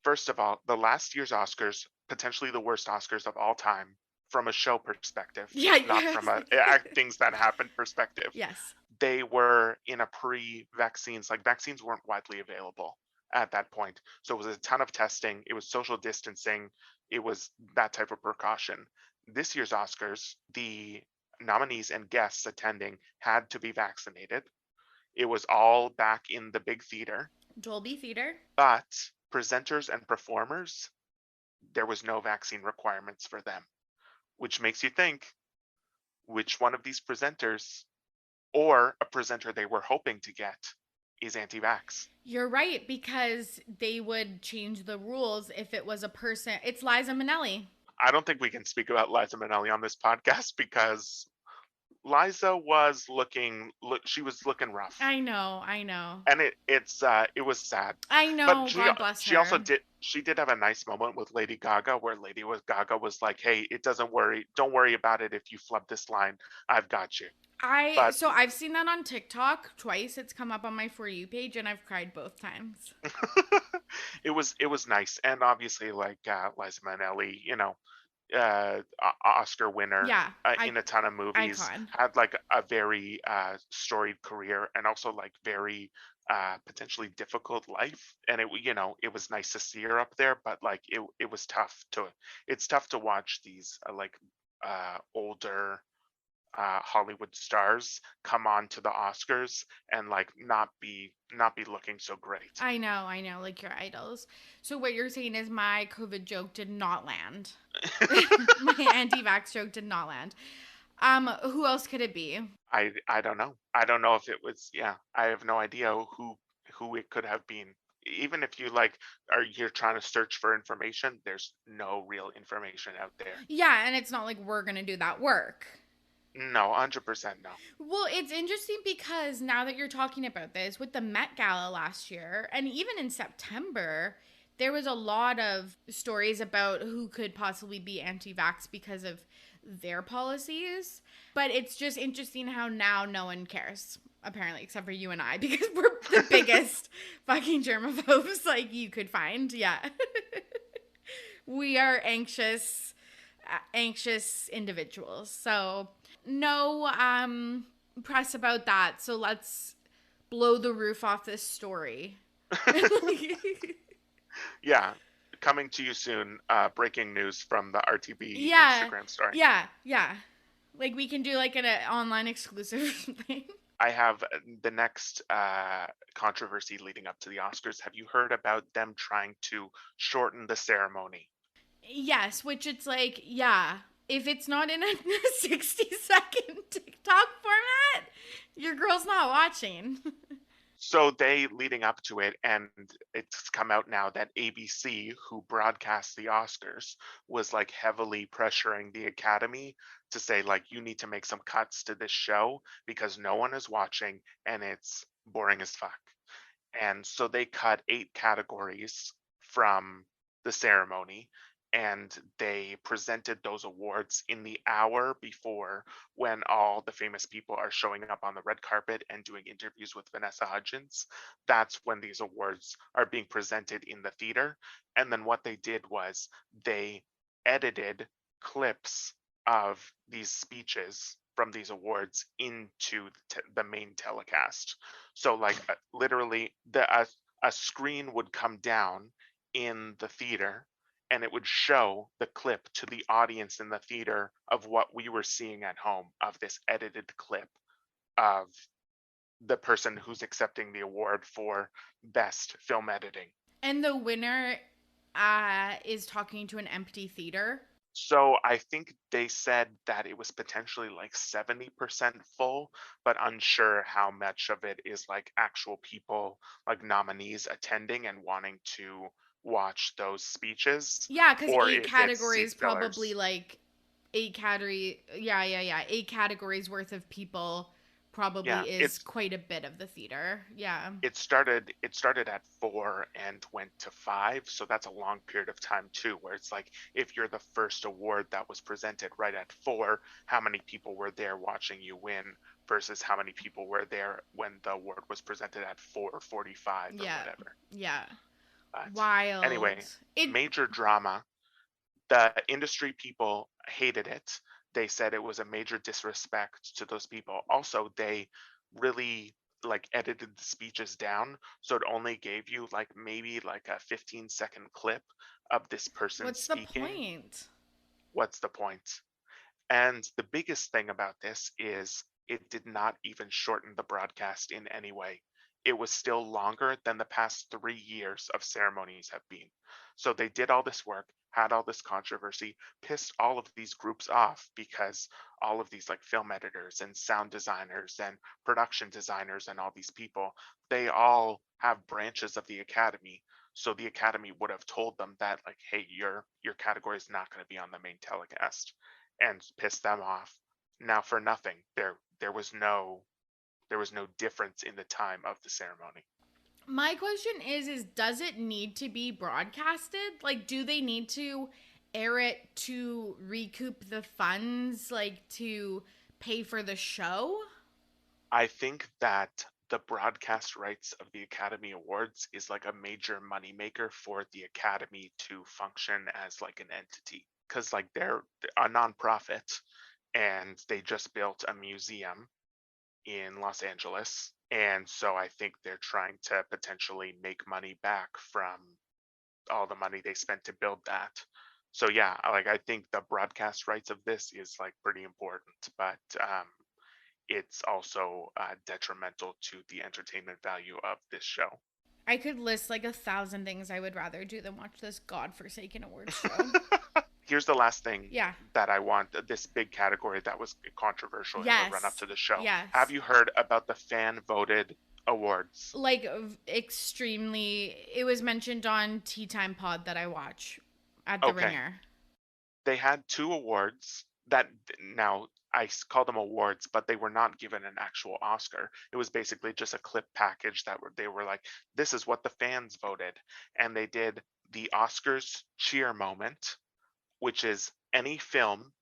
First of all, the last year's Oscars, potentially the worst Oscars of all time from a show perspective, not from a things that happened perspective. Yes. They were in a pre-vaccines, like vaccines weren't widely available at that point. So it was a ton of testing, it was social distancing, it was that type of precaution. This year's Oscars, the nominees and guests attending had to be vaccinated. It was all back in the big theater. Dolby Theater. But presenters and performers, there was no vaccine requirements for them, which makes you think which one of these presenters or a presenter they were hoping to get is anti-vax. You're right, because they would change the rules if it was a person. It's Liza Minnelli. I don't think we can speak about Liza Minnelli on this podcast because Liza was looking rough. I know. And it was sad. I know. But God bless her. She also did have a nice moment with Lady Gaga where Gaga was like, "Hey, don't worry about it if you flub this line. I've got you." So I've seen that on TikTok twice. It's come up on my For You page and I've cried both times. It was nice. And obviously like Liza Minnelli, Oscar winner, in a ton of movies, icon. had like a very storied career and also like very potentially difficult life. And it was nice to see her up there, but like it was tough to watch these older Hollywood stars come on to the Oscars and like not be looking so great. I know, like your idols. So what you're saying is my COVID joke did not land. My anti-vax joke did not land. Who else could it be? I don't know. I don't know if it was, yeah. I have no idea who it could have been. Even if you like are you're trying to search for information, there's no real information out there. Yeah, and it's not like we're gonna do that work. No, 100% no. Well, it's interesting because now that you're talking about this, with the Met Gala last year, and even in September, there was a lot of stories about who could possibly be anti vax because of their policies. But it's just interesting how now no one cares, apparently, except for you and I, because we're the biggest fucking germaphobes like you could find. Yeah. We are anxious individuals. So no press about that. So let's blow the roof off this story. Yeah, coming to you soon. Breaking news from the RTB Yeah. Instagram story. Yeah. Like we can do like an online exclusive or something. I have the next controversy leading up to the Oscars. Have you heard about them trying to shorten the ceremony? Yes, which it's like, yeah, if it's not in a 60-second TikTok format, your girl's not watching. So they leading up to it, and it's come out now that ABC, who broadcasts the Oscars, was like heavily pressuring the Academy to say like you need to make some cuts to this show because no one is watching and it's boring as fuck. And so they cut 8 categories from the ceremony, and they presented those awards in the hour before, when all the famous people are showing up on the red carpet and doing interviews with Vanessa Hudgens. That's when these awards are being presented in the theater. And then what they did was they edited clips of these speeches from these awards into the main telecast. So like literally a screen would come down in the theater, and it would show the clip to the audience in the theater of what we were seeing at home, of this edited clip of the person who's accepting the award for best film editing. And the winner is talking to an empty theater. So I think they said that it was potentially like 70% full, but unsure how much of it is like actual people, like nominees attending and wanting to watch those speeches, Yeah, because or eight if it's seat categories probably fillers. like eight category. Yeah. 8 categories worth of people probably Yeah, is quite a bit of the theater. Yeah. it started at 4 and went to 5, so that's a long period of time too, where it's like if you're the first award that was presented right at 4, how many people were there watching you win versus how many people were there when the award was presented at 4:45 or Yeah. whatever. Yeah. But Wild. anyway, It major drama. The industry people hated it. They said it was a major disrespect to those people. Also, they really like edited the speeches down, so it only gave you like maybe like a 15-second clip of this person What's the speaking. point? What's the point? And the biggest thing about this is it did not even shorten the broadcast in any way. It was still longer than the past 3 years of ceremonies have been. So they did all this work, had all this controversy, pissed all of these groups off because all of these like film editors and sound designers and production designers and all these people, they all have branches of the academy. So the academy would have told them that like, hey, your category is not going to be on the main telecast, and piss them off. Now for nothing. There was no difference in the time of the ceremony. My question is does it need to be broadcasted? Like, do they need to air it to recoup the funds, like to pay for the show? I think that the broadcast rights of the Academy Awards is like a major moneymaker for the Academy to function as like an entity. Because like they're a nonprofit, and they just built a museum in Los Angeles. And so I think they're trying to potentially make money back from all the money they spent to build that. So yeah, like I think the broadcast rights of this is like pretty important, but it's also detrimental to the entertainment value of this show. I could list like 1,000 things I would rather do than watch this godforsaken awards show. Here's the last thing Yeah. that I want, this big category that was controversial in the run up Yes. to the show. Have Yes. you heard about the fan voted awards? Like extremely, it was mentioned on Tea Time Pod that I watch at the Okay. Ringer. They had two awards that now call them awards, but they were not given an actual Oscar. It was basically just a clip package that they were like, this is what the fans voted. And they did the Oscars cheer moment, which is any film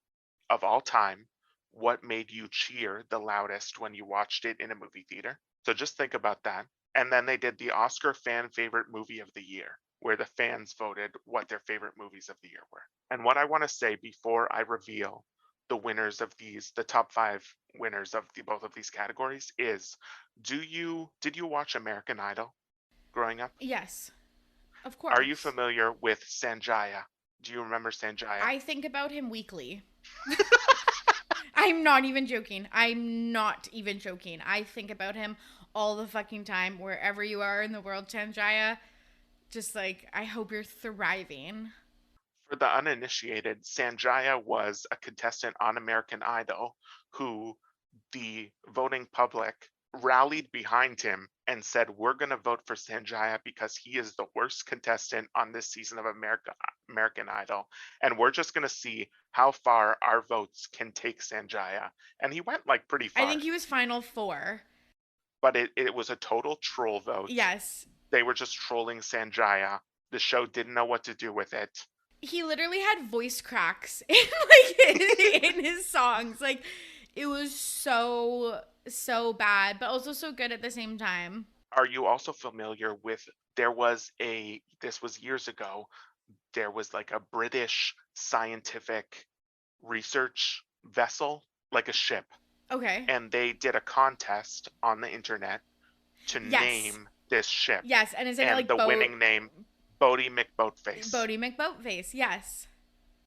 of all time, what made you cheer the loudest when you watched it in a movie theater? So just think about that. And then they did the Oscar fan favorite movie of the year, where the fans voted what their favorite movies of the year were. And what I want to say before I reveal the winners of the top 5 winners of both of these categories is, did you watch American Idol growing up? Yes, of course. Are you familiar with Sanjaya? Do you remember Sanjaya? I think about him weekly. I'm not even joking. I think about him all the fucking time, wherever you are in the world, Sanjaya. Just like, I hope you're thriving. For the uninitiated, Sanjaya was a contestant on American Idol who the voting public rallied behind him and said, we're going to vote for Sanjaya because he is the worst contestant on this season of American Idol. And we're just going to see how far our votes can take Sanjaya. And he went like pretty far. I think he was final 4. But it was a total troll vote. Yes. They were just trolling Sanjaya. The show didn't know what to do with it. He literally had voice cracks in his songs. Like, it was so bad, but also so good at the same time. Are you also familiar with, this was years ago, there was like a British scientific research vessel, like a ship. Okay. And they did a contest on the internet to name this ship. Yes, and is it like the winning name, Bodie McBoatface. Bodie McBoatface, yes.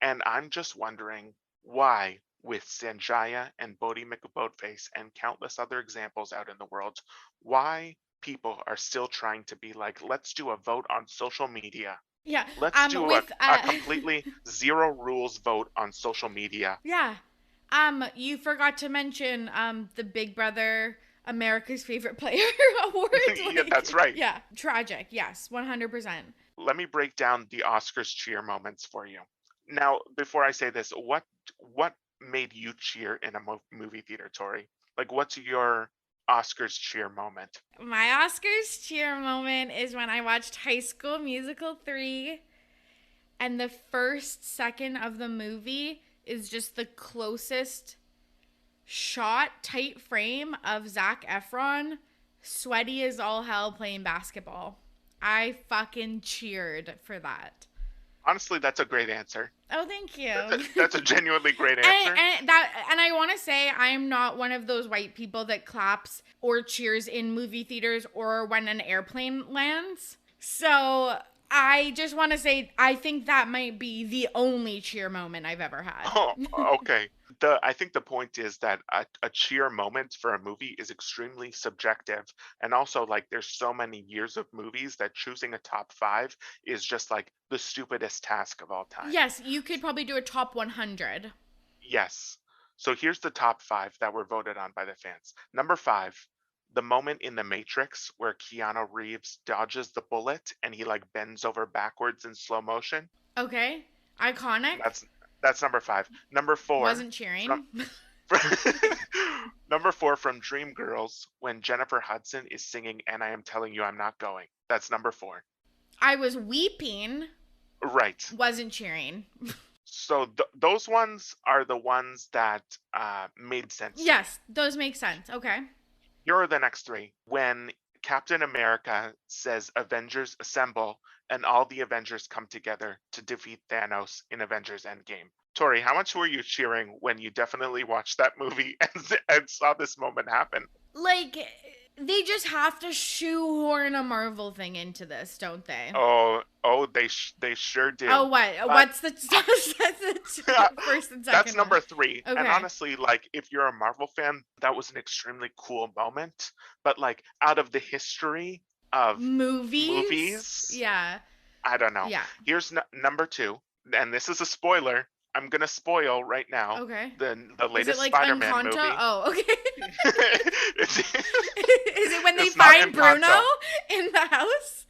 And I'm just wondering why, with Sanjaya and Bodie McBoatface and countless other examples out in the world, why people are still trying to be like, let's do a vote on social media. Yeah. Let's do a completely zero rules vote on social media. Yeah. You forgot to mention the Big Brother America's Favorite Player award. Yeah, that's right. Yeah, tragic. Yes, 100%. Let me break down the Oscars cheer moments for you. Now, before I say this, what made you cheer in a movie theater, Torry? Like, what's your Oscars cheer moment? My Oscars cheer moment is when I watched High School Musical 3, and the first second of the movie is just the closest shot, tight frame of Zac Efron, sweaty as all hell playing basketball. I fucking cheered for that. Honestly, that's a great answer. Oh, thank you. That's a genuinely great answer. And I want to say I'm not one of those white people that claps or cheers in movie theaters or when an airplane lands. So I just want to say I think that might be the only cheer moment I've ever had. Oh, okay. I think the point is that a cheer moment for a movie is extremely subjective. And also, like, there's so many years of movies that choosing a top 5 is just like the stupidest task of all time. Yes, you could probably do a top 100. Yes. So here's the top 5 that were voted on by the fans. Number 5, the moment in The Matrix where Keanu Reeves dodges the bullet and he like bends over backwards in slow motion. Okay. Iconic. That's number 5. Number 4. Wasn't cheering. Number 4 from Dreamgirls when Jennifer Hudson is singing "And I Am Telling You I'm Not Going." That's number 4. I was weeping. Right. Wasn't cheering. So those ones are the ones that made sense. Yes, those make sense. Okay. Here are the next 3. When Captain America says "Avengers Assemble" and all the Avengers come together to defeat Thanos in Avengers Endgame. Torry, how much were you cheering when you definitely watched that movie and saw this moment happen? Like, They just have to shoehorn a Marvel thing into this, don't they? Oh, they sure do. Oh, what? But What's the first and that's second one? number 3. And Okay. honestly, like if you're a Marvel fan, that was an extremely cool moment. But like out of the history of Movies? movies, Yeah. I don't know. Yeah. Here's number 2, and this is a spoiler. I'm gonna spoil right now. Okay. The Is it latest like Spider-Man Encanto? movie. Oh, okay. it's, Is it when they it's not find Bruno Encanto. in the house?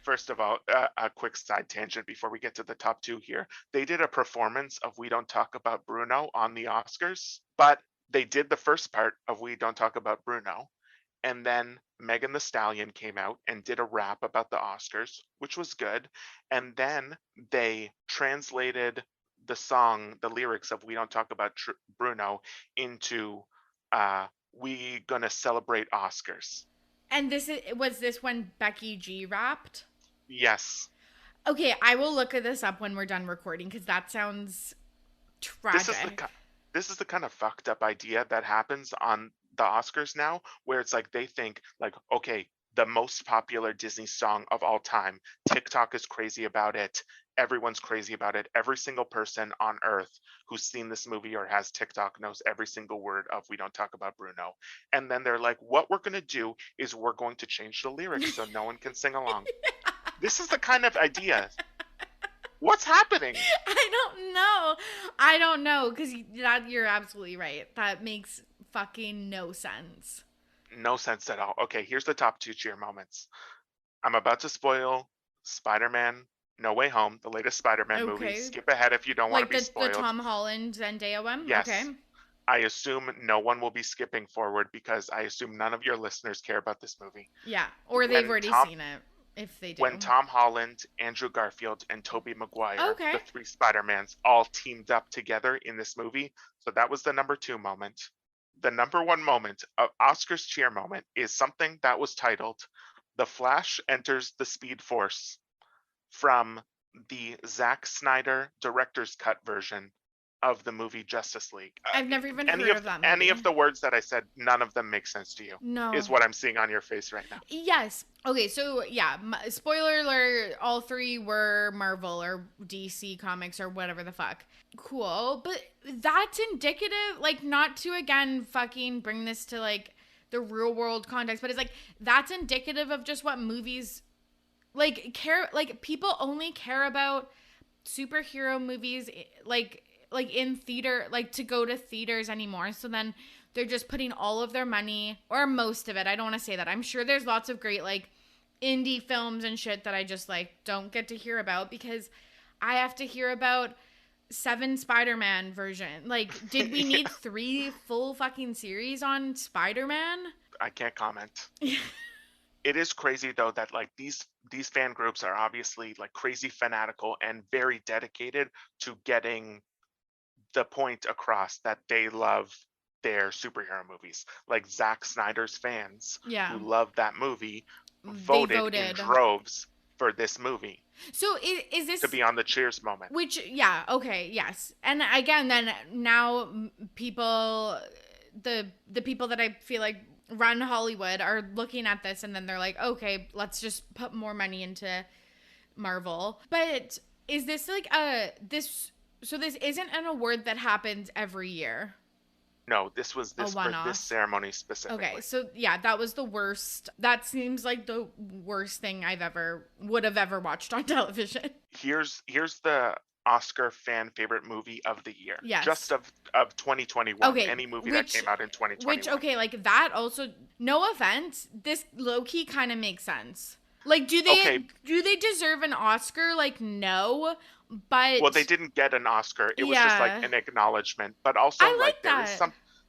First of all, a quick side tangent before we get to the top 2 here. They did a performance of We Don't Talk About Bruno on the Oscars, but they did the first part of We Don't Talk About Bruno, and then Megan the Stallion came out and did a rap about the Oscars, which was good. And then they translated the song, the lyrics of We Don't Talk About Bruno into We Gonna Celebrate Oscars. And was this when Becky G rapped? Yes. Okay, I will look at this up when we're done recording because that sounds This is the tragic. this is the kind of fucked up idea that happens on the Oscars now, where it's like they think like, okay, the most popular Disney song of all time, TikTok is crazy about it. Everyone's crazy about it. Every single person on earth who's seen this movie or has TikTok knows every single word of We Don't Talk About Bruno. And then they're like, what we're going to do is we're going to change the lyrics so no one can sing along. This is the kind of idea. What's happening? I don't know because you're absolutely right. That makes fucking no sense. No sense at all. Okay, here's the top 2 cheer moments. I'm about to spoil Spider-Man No Way Home, the latest Spider-Man movie. Okay, Skip ahead if you don't want to like be the spoiled. Tom Holland Zendaya one. Okay. Yes. I assume no one will be skipping forward because I assume none of your listeners care about this movie. Yeah, or they've When already Tom seen it if they do. when Tom Holland, Andrew Garfield, and Tobey Maguire, Okay. the 3 Spider-Mans, all teamed up together in this movie. So that was the number 2 moment. The number 1 moment of Oscar's cheer moment is something that was titled The Flash Enters the Speed Force from the Zack Snyder director's cut version of the movie Justice League. I've never even heard of that movie. Any of the words that I said, none of them make sense to you. No. Is what I'm seeing on your face right now. Yes. Okay, so yeah, spoiler alert, all 3 were Marvel or DC Comics or whatever the fuck. Cool, but that's indicative, like, not to again fucking bring this to like the real world context, but it's like that's indicative of just what movies like care, like people only care about superhero movies like in theater, like to go to theaters anymore. So then they're just putting all of their money, or most of it. I don't want to say that. I'm sure there's lots of great like indie films and shit that I just like don't get to hear about because I have to hear about 7 Spider-Man version. Like, did we need 3 full fucking series on Spider-Man? I can't comment. It is crazy though that like these fan groups are obviously like crazy fanatical and very dedicated to getting the point across that they love their superhero movies. Like Zack Snyder's fans Yeah. who love that movie voted in droves for this movie. So is this to be on the cheers moment? Which, yeah, okay, yes. And again, then now people, the people that I feel like run Hollywood are looking at this and then they're like, okay, let's just put more money into Marvel. But is this like so this isn't an award that happens every year? No, this was for this ceremony specifically. Okay, so yeah, that was the worst. That seems like the worst thing would have ever watched on television. Here's the Oscar fan favorite movie of the year. Yes. Just of 2021. Okay, any movie that came out in 2021. Which, okay, like that also, no offense, this low-key kind of makes sense. Like, do they deserve an Oscar? Like, no. But well, they didn't get an Oscar. It was just like an acknowledgement. But also, like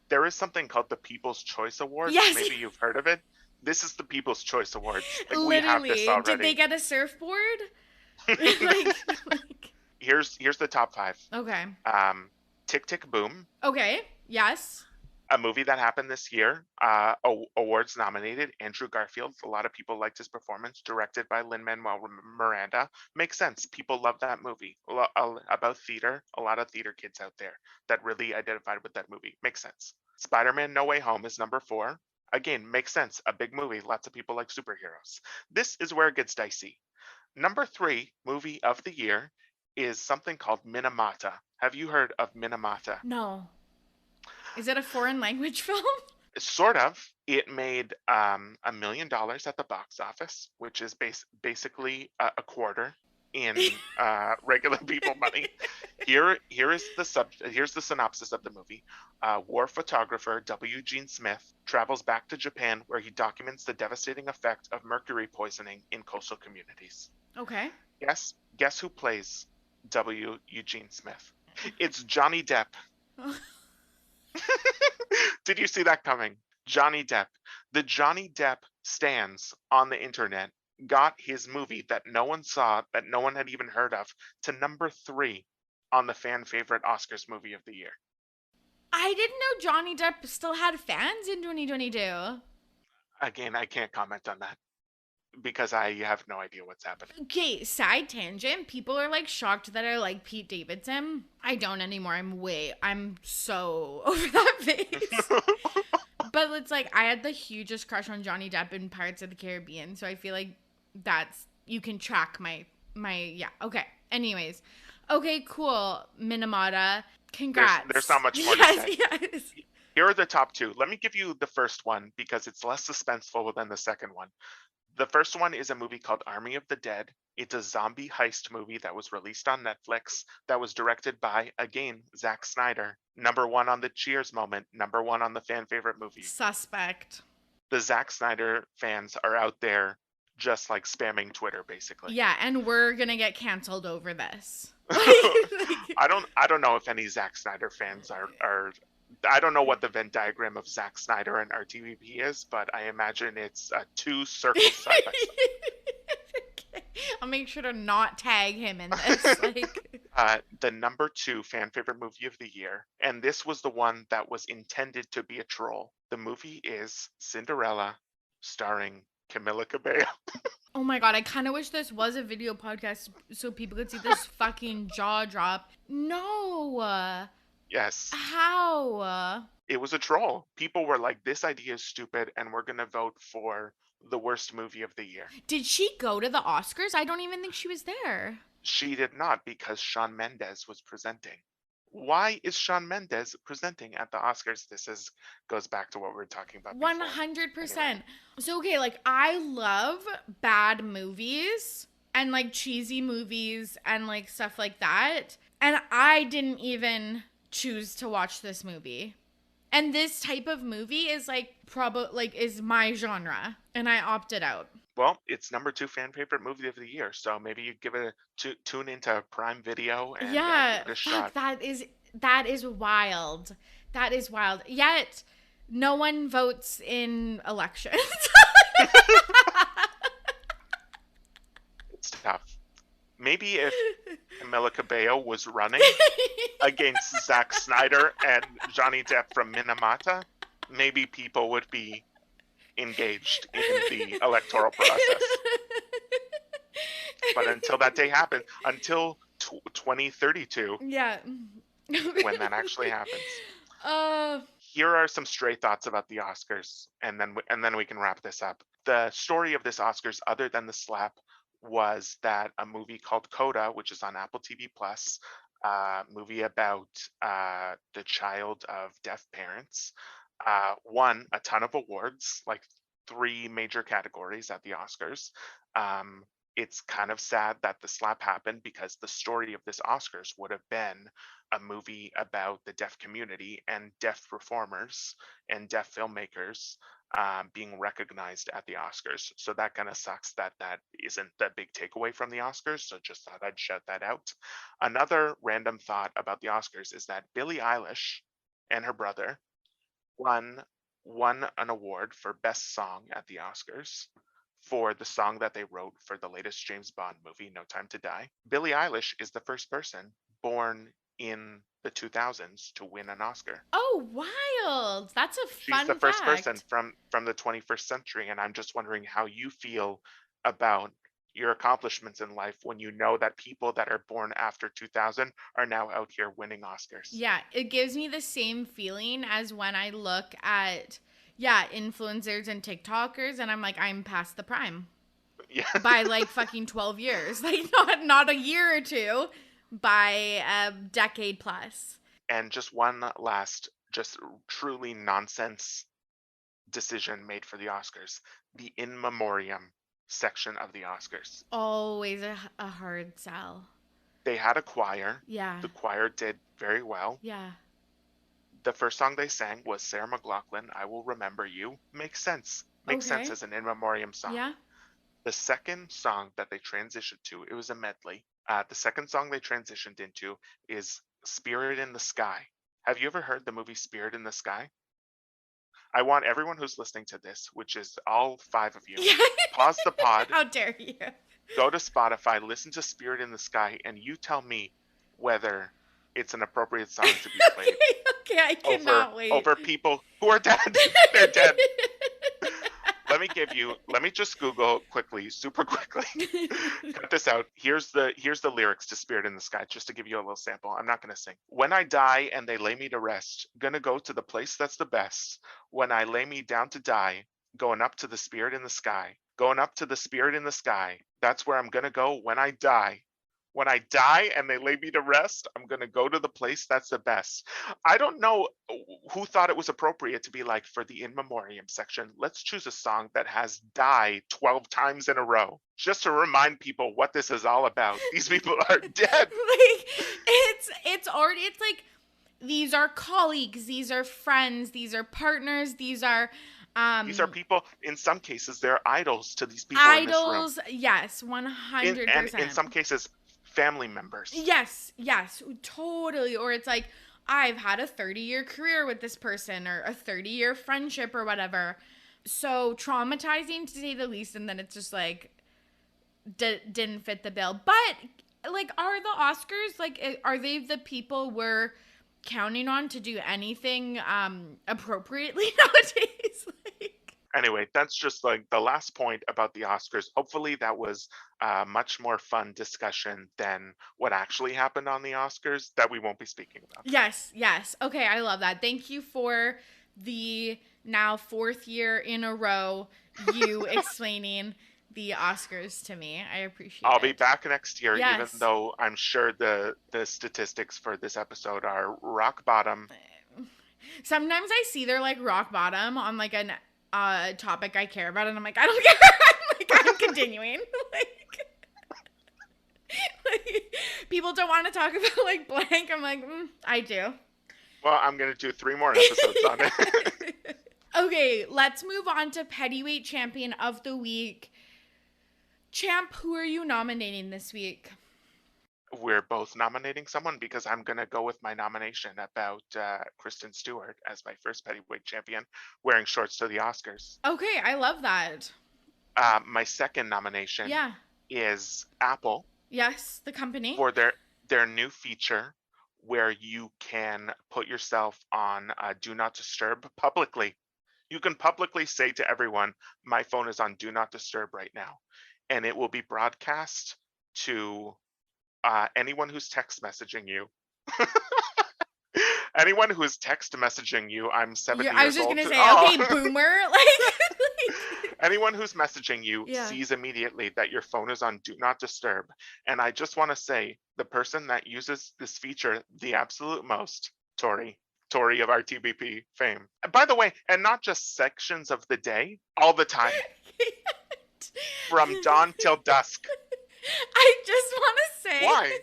there is something called the People's Choice Awards. Yes. Maybe you've heard of it. This is the People's Choice Awards. Like, literally, we have this already. Did they get a surfboard? Here's the top 5. Okay. Tick Tick Boom. Okay. Yes. A movie that happened this year, awards nominated. Andrew Garfield. A lot of people liked his performance. Directed by Lin-Manuel Miranda. Makes sense. People love that movie. About theater. A lot of theater kids out there that really identified with that movie. Makes sense. Spider-Man No Way Home is number 4. Again, makes sense. A big movie. Lots of people like superheroes. This is where it gets dicey. Number three movie of the year is something called Minamata. Have you heard of Minamata? No. Is it a foreign language film? Sort of. It made $1 million at the box office, which is basically a quarter in regular people money. Here's the synopsis of the movie. War photographer W. Gene Smith travels back to Japan, where he documents the devastating effect of mercury poisoning in coastal communities. Okay. Guess who plays W. Eugene Smith? It's Johnny Depp. Did you see that coming? Johnny Depp. The Johnny Depp stands on the internet got his movie that no one saw, that no one had even heard of, to number 3 on the fan favorite Oscars movie of the year. I didn't know Johnny Depp still had fans in 2022. Again, I can't comment on that because I have no idea what's happening. Okay, side tangent. People are like shocked that I like Pete Davidson. I don't anymore. I'm so over that face. But it's like I had the hugest crush on Johnny Depp in Pirates of the Caribbean, so I feel like you can track my yeah. Okay. Anyways. Okay, cool. Minamata. Congrats. There's not much more to say. Yes. Here are the top 2. Let me give you the first one because it's less suspenseful than the second one. The first one is a movie called Army of the Dead. It's a zombie heist movie that was released on Netflix that was directed by, again, Zack Snyder. Number 1 on the Cheers moment, number 1 on the fan favorite movie. Suspect. The Zack Snyder fans are out there just like spamming Twitter, basically. Yeah, and we're gonna get canceled over this. I don't know if any Zack Snyder fans are I don't know what the Venn diagram of Zack Snyder and RTBP is, but I imagine it's 2 circles side by side. Okay. I'll make sure to not tag him in this. The number 2 fan favorite movie of the year, and this was the one that was intended to be a troll. The movie is Cinderella, starring Camila Cabello. Oh my god, I kind of wish this was a video podcast so people could see this fucking jaw drop. No. Yes. How? It was a troll. People were like, this idea is stupid, and we're going to vote for the worst movie of the year. Did she go to the Oscars? I don't even think she was there. She did not because Shawn Mendes was presenting. Why is Shawn Mendes presenting at the Oscars? Goes back to what we were talking about before. 100%. Anyway. So, okay, like, I love bad movies and, like, cheesy movies and, like, stuff like that. And I didn't even choose to watch this movie. And this type of movie is, like, is my genre. And I opted out. Well, it's number 2 fan favorite movie of the year, so maybe you give it tune into Prime Video and give it a shot. That is wild. That is wild. Yet no one votes in elections. It's tough. Maybe if Camila Cabello was running against Zack Snyder and Johnny Depp from Minamata, maybe people would be engaged in the electoral process. But until that day happens, until 2032, yeah, when that actually happens. Here are some stray thoughts about the Oscars, and then we can wrap this up. The story of this Oscars, other than the slap, was that a movie called Coda, which is on Apple TV Plus, movie about the child of deaf parents, won a ton of awards, like 3 major categories at the Oscars. It's kind of sad that the slap happened because the story of this Oscars would have been a movie about the deaf community and deaf performers and deaf filmmakers being recognized at the Oscars. So that kind of sucks that isn't the big takeaway from the Oscars. So just thought I'd shout that out. Another random thought about the Oscars is that Billie Eilish and her brother won an award for Best Song at the Oscars for the song that they wrote for the latest James Bond movie, No Time to Die. Billie Eilish is the first person born in the 2000s to win an Oscar. Oh, wild. That's a fun She's the first fact. person from the 21st century, and I'm just wondering how you feel about your accomplishments in life when you know that people that are born after 2000 are now out here winning Oscars. Yeah, it gives me the same feeling as when I look at Yeah, influencers and TikTokers, and I'm like, I'm past the prime. Yeah. By like fucking 12 years. Like not a year or two, by a decade plus. And just one last, just truly nonsense decision made for the Oscars. The in memoriam section of the Oscars. Always a hard sell. They had a choir. Yeah. The choir did very well. Yeah. The first song they sang was Sarah McLachlan, I Will Remember You. Makes sense. Makes sense as an in memoriam song. Yeah. The second song that they transitioned to, it was a medley. The second song they transitioned into is Spirit in the Sky. Have you ever heard the movie Spirit in the Sky? I want everyone who's listening to this, which is all 5 of you, pause the pod. How dare you? Go to Spotify, listen to Spirit in the Sky, and you tell me whether it's an appropriate song to be played. Okay, I cannot wait. Over people who are dead. They're dead. Let me just Google quickly, super quickly. Cut this out. Here's the lyrics to Spirit in the Sky, just to give you a little sample. I'm not going to sing. When I die and they lay me to rest, gonna go to the place that's the best. When I lay me down to die, going up to the Spirit in the Sky. Going up to the Spirit in the Sky. That's where I'm gonna go when I die. When I die and they lay me to rest, I'm going to go to the place that's the best. I don't know who thought it was appropriate to be like, for the in memoriam section, let's choose a song that has die 12 times in a row, just to remind people what this is all about. These people are dead. Like, it's already, it's like, these are colleagues, these are friends, these are partners, these are people, in some cases, they're idols to these people idols, in this room. Yes, 100%. And in some cases, family members. Yes, totally. Or it's like, I've had a 30-year career with this person, or a 30-year friendship, or whatever. So traumatizing, to say the least. And then it's just like, didn't fit the bill. But like, are the Oscars, like, are they the people we're counting on to do anything appropriately nowadays? Like, anyway, that's just like the last point about the Oscars. Hopefully that was a much more fun discussion than what actually happened on the Oscars that we won't be speaking about. Yes. Okay, I love that. Thank you for the now 4th year in a row you explaining the Oscars to me. I appreciate it. I'll be back next year, yes. Even though I'm sure the statistics for this episode are rock bottom. Sometimes I see they're like rock bottom on like an topic I care about, and I'm like, I don't care. I'm continuing. like, people don't want to talk about like blank. I'm like, I do. Well, I'm gonna do 3 more episodes on it. Okay, let's move on to Pettyweight Champion of the Week. Champ, who are you nominating this week? We're both nominating someone, because I'm going to go with my nomination about Kristen Stewart as my first Pettyweight Champion, wearing shorts to the Oscars. Okay, I love that. My second nomination is Apple. Yes, the company. For their new feature where you can put yourself on Do Not Disturb publicly. You can publicly say to everyone, my phone is on Do Not Disturb right now. And it will be broadcast to anyone who's text messaging you. Anyone who is text messaging you, I'm 70 years old. I was just going to say, okay, boomer. Anyone who's messaging you sees immediately that your phone is on Do Not Disturb. And I just want to say, the person that uses this feature the absolute most, Torry of RTBP fame. By the way, and not just sections of the day, all the time. From dawn till dusk. I just want to say. Why?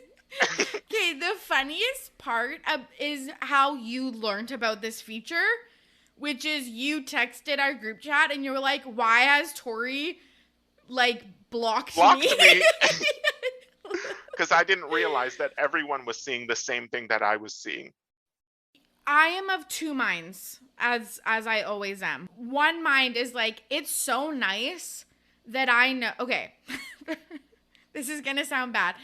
Okay, the funniest part is how you learned about this feature, which is you texted our group chat and you were like, why has Torry, like, blocked me? Because I didn't realize that everyone was seeing the same thing that I was seeing. I am of 2 minds, as I always am. One mind is like, it's so nice that I know. Okay, this is gonna sound bad.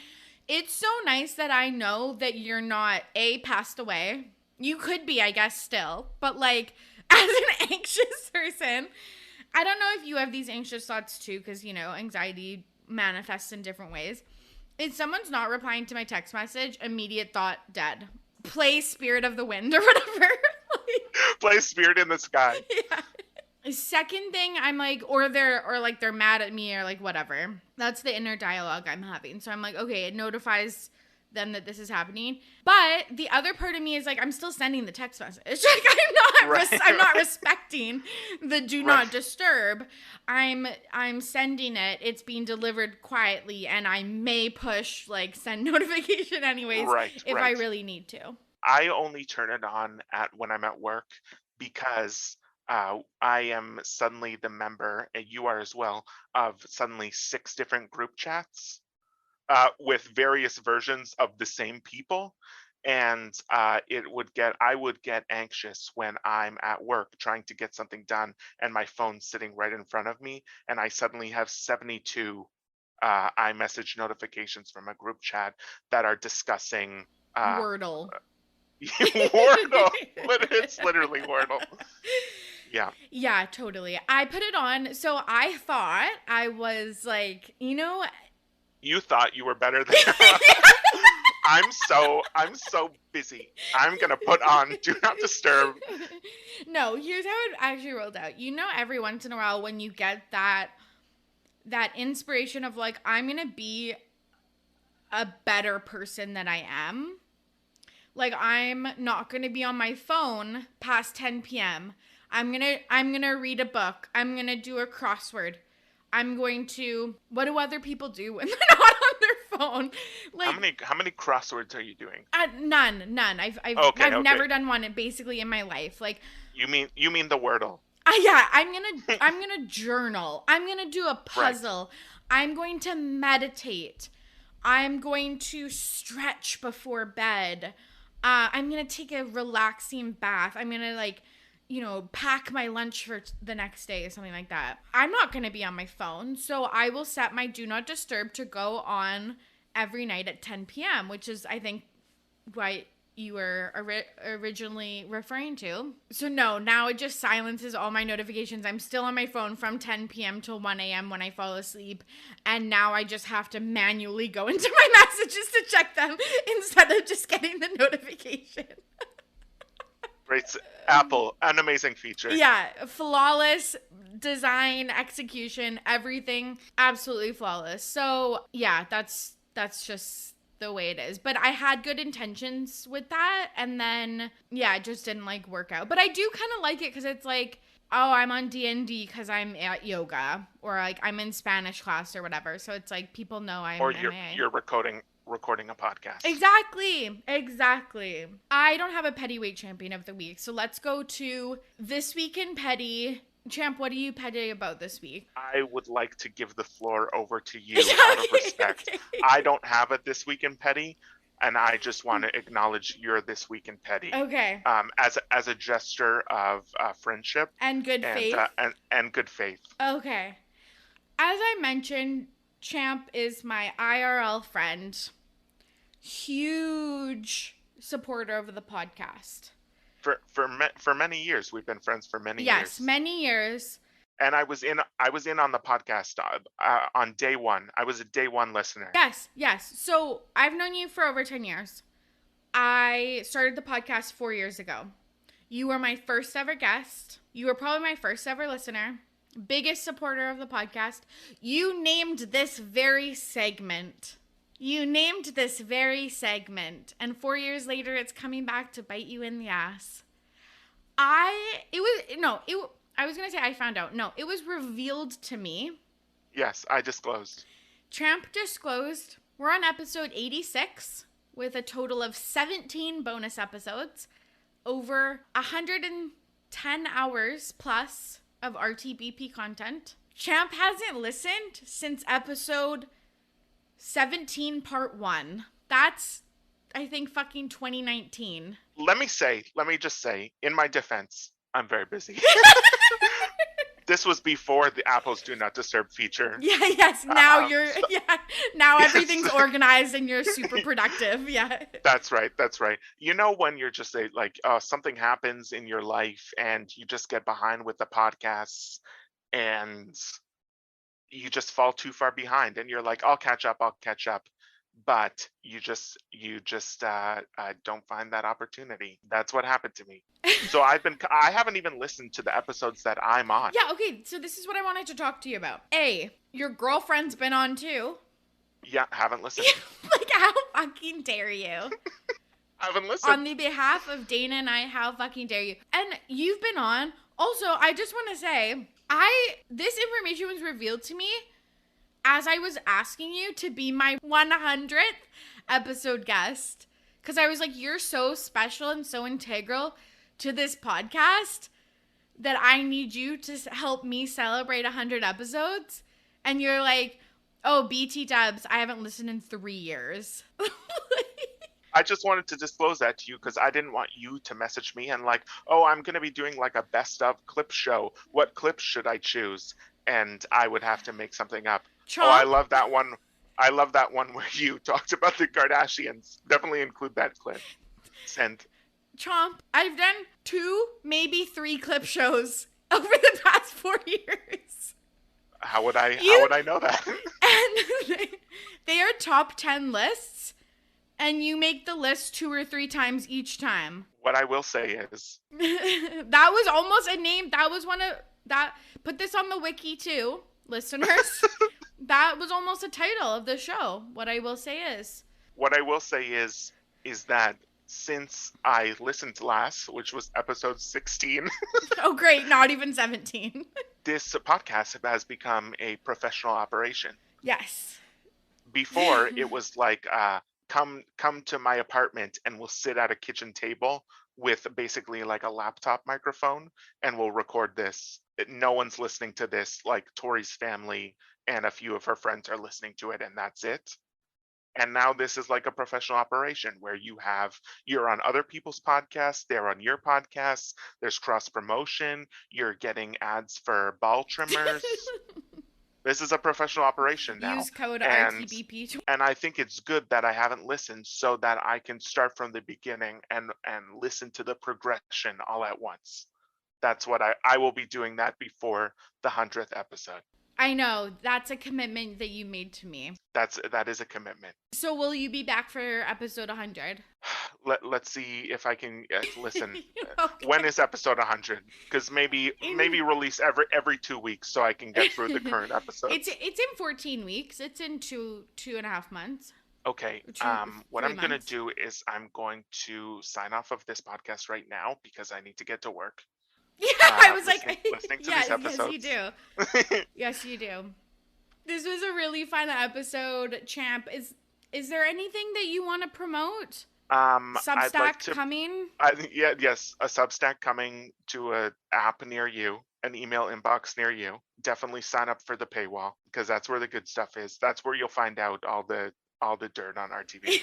It's so nice that I know that you're not passed away. You could be, I guess, still, but like, as an anxious person, I don't know if you have these anxious thoughts too, because, you know, anxiety manifests in different ways. If someone's not replying to my text message, immediate thought, dead. Play Spirit of the Wind or whatever. Play Spirit in the Sky. Yeah. Second thing, I'm like, or they're mad at me or like whatever. That's the inner dialogue I'm having. So I'm like, okay, it notifies them that this is happening. But the other part of me is like, I'm still sending the text message. Like I'm not respecting the do not disturb. I'm sending it. It's being delivered quietly, and I may push like send notification anyways if I really need to. I only turn it on when I'm at work because I am suddenly the member, and you are as well, of suddenly 6 different group chats with various versions of the same people. And I would get anxious when I'm at work trying to get something done and my phone's sitting right in front of me, and I suddenly have 72 iMessage notifications from a group chat that are discussing Wordle. Wordle, but it's literally Wordle. Yeah. Yeah, totally. I put it on, so I thought I was like, You thought you were better than I'm so busy. I'm gonna put on Do Not Disturb. No, here's how it actually rolled out. Every once in a while when you get that inspiration of like, I'm gonna be a better person than I am. Like, I'm not gonna be on my phone past 10 p.m. I'm gonna read a book. I'm gonna do a crossword. I'm going to. What do other people do when they're not on their phone? Like, how many crosswords are you doing? None. I've never done one basically in my life. Like, you mean the Wordle? Yeah, I'm gonna journal. I'm gonna do a puzzle. Right. I'm going to meditate. I'm going to stretch before bed. I'm gonna take a relaxing bath. I'm gonna pack my lunch for the next day or something like that. I'm not going to be on my phone, so I will set my do not disturb to go on every night at 10 p.m., which is, I think, what you were originally referring to. So no, now it just silences all my notifications. I'm still on my phone from 10 p.m. till 1 a.m. when I fall asleep, and now I just have to manually go into my messages to check them instead of just getting the notification. Great. Apple, an amazing feature. Yeah, flawless design, execution, everything absolutely flawless. So yeah, that's just the way it is. But I had good intentions with that, and then yeah, it just didn't work out. But I do kind of like it because it's like, oh, I'm on D&D because I'm at yoga, or I'm in Spanish class or whatever. So it's like people know I'm. Or you're recording a podcast. Exactly. I don't have a Pettyweight Champion of the week, so let's go to This Week in Petty. Champ, what are you petty about this week? I would like to give the floor over to you out of respect. Okay. I don't have a This Week in Petty, and I just want to acknowledge your This Week in Petty. Okay. As a gesture of friendship and good faith. And good faith. Okay. As I mentioned, Champ is my IRL friend, huge supporter of the podcast. For many years, we've been friends for many years. Yes, many years. And I was in on the podcast on day one. I was a day one listener. Yes. So I've known you for over 10 years. I started the podcast 4 years ago. You were my first ever guest. You were probably my first ever listener. Biggest supporter of the podcast. You named this very segment. And 4 years later, it's coming back to bite you in the ass. I was going to say I found out. No, it was revealed to me. Yes, I disclosed. Tramp disclosed. We're on episode 86 with a total of 17 bonus episodes. Over 110 hours plus of RTBP content. Champ hasn't listened since episode 17 part 1. That's, I think, fucking 2019. Let me just say, in my defense, I'm very busy. This was before the Apple's Do Not Disturb feature. Yes. Now now everything's organized and you're super productive. Yeah. That's right. You know, when you're just something happens in your life and you just get behind with the podcasts and you just fall too far behind and you're like, I'll catch up. but you just don't find that opportunity. That's what happened to me. So I haven't even listened to the episodes that I'm on. Yeah, okay, so this is what I wanted to talk to you about. A, your girlfriend's been on too. Yeah, haven't listened. Like, how fucking dare you? Haven't listened. On the behalf of Dana and I, how fucking dare you? And you've been on. Also, I just want to say, this information was revealed to me as I was asking you to be my 100th episode guest. Because I was like, you're so special and so integral to this podcast that I need you to help me celebrate 100 episodes. And you're like, oh, BT dubs, I haven't listened in 3 years. I just wanted to disclose that to you because I didn't want you to message me and like, oh, I'm going to be doing like a best of clip show. What clips should I choose? And I would have to make something up. Chomp. Oh, I love that one. I love that one where you talked about the Kardashians. Definitely include that clip. Send. Chomp, I've done 2, maybe 3 clip shows over the past 4 years. How would I know that? And they are top 10 lists, and you make the list 2 or 3 times each time. What I will say is that was almost a name. That was one of that. Put this on the wiki too, listeners. That was almost a title of the show. What I will say is that since I listened last, which was episode 16. Oh, great. Not even 17. This podcast has become a professional operation. Yes. Before, it was like, come to my apartment and we'll sit at a kitchen table with basically like a laptop microphone and we'll record this. No one's listening to this. Like Torry's family and a few of her friends are listening to it, and that's it. And now this is like a professional operation where you're on other people's podcasts, they're on your podcasts, there's cross promotion, you're getting ads for ball trimmers. This is a professional operation now. Use code RTBP. And I think it's good that I haven't listened so that I can start from the beginning and listen to the progression all at once. That's what I will be doing that before the 100th episode. I know. That's a commitment that you made to me. That is a commitment. So will you be back for episode 100? Let's see if I can listen. Okay. When is episode 100? Because maybe release every 2 weeks so I can get through the current episodes. It's in 14 weeks. It's in 2.5 months. Okay. What I'm going to do is I'm going to sign off of this podcast right now because I need to get to work. Yeah, I was listening to these episodes. Yes, you do. Yes, you do. This was a really fun episode, Champ. Is there anything that you want to promote? Substack coming? Yes, a Substack coming to an app near you, an email inbox near you. Definitely sign up for the paywall because that's where the good stuff is. That's where you'll find out all the dirt on RTV.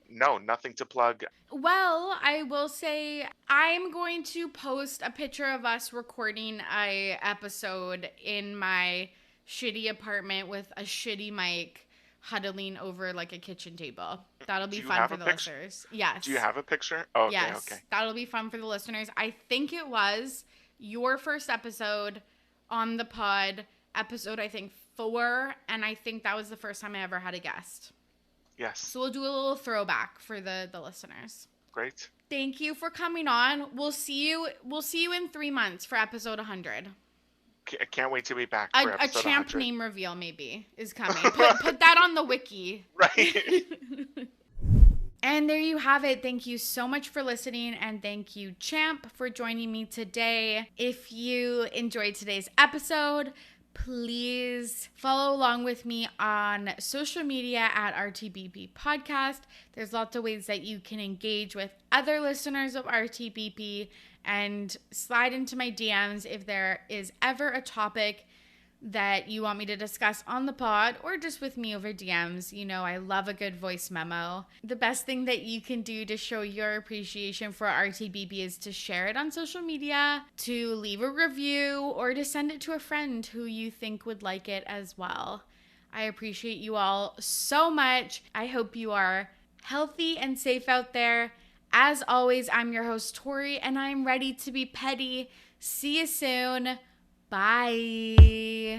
No, nothing to plug. Well, I will say I'm going to post a picture of us recording a episode in my shitty apartment with a shitty mic huddling over like a kitchen table. That'll be fun for the listeners. Yes. Do you have a picture? Oh, okay, yes. Okay. That'll be fun for the listeners. I think it was your first episode on the pod, episode I think 4, and I think that was the first time I ever had a guest. Yes. So we'll do a little throwback for the listeners. Great. Thank you for coming on. We'll see you in 3 months for episode 100. I can't wait to be back for episode 100. A champ name reveal maybe is coming. Put that on the wiki. Right. And there you have it. Thank you so much for listening, and thank you, Champ, for joining me today. If you enjoyed today's episode, please follow along with me on social media at RTBP Podcast. There's lots of ways that you can engage with other listeners of RTBP and slide into my DMs if there is ever a topic that you want me to discuss on the pod or just with me over DMs. You know, I love a good voice memo. The best thing that you can do to show your appreciation for RTBP is to share it on social media, to leave a review, or to send it to a friend who you think would like it as well. I appreciate you all so much. I hope you are healthy and safe out there. As always, I'm your host, Torry, and I'm ready to be petty. See you soon. Bye.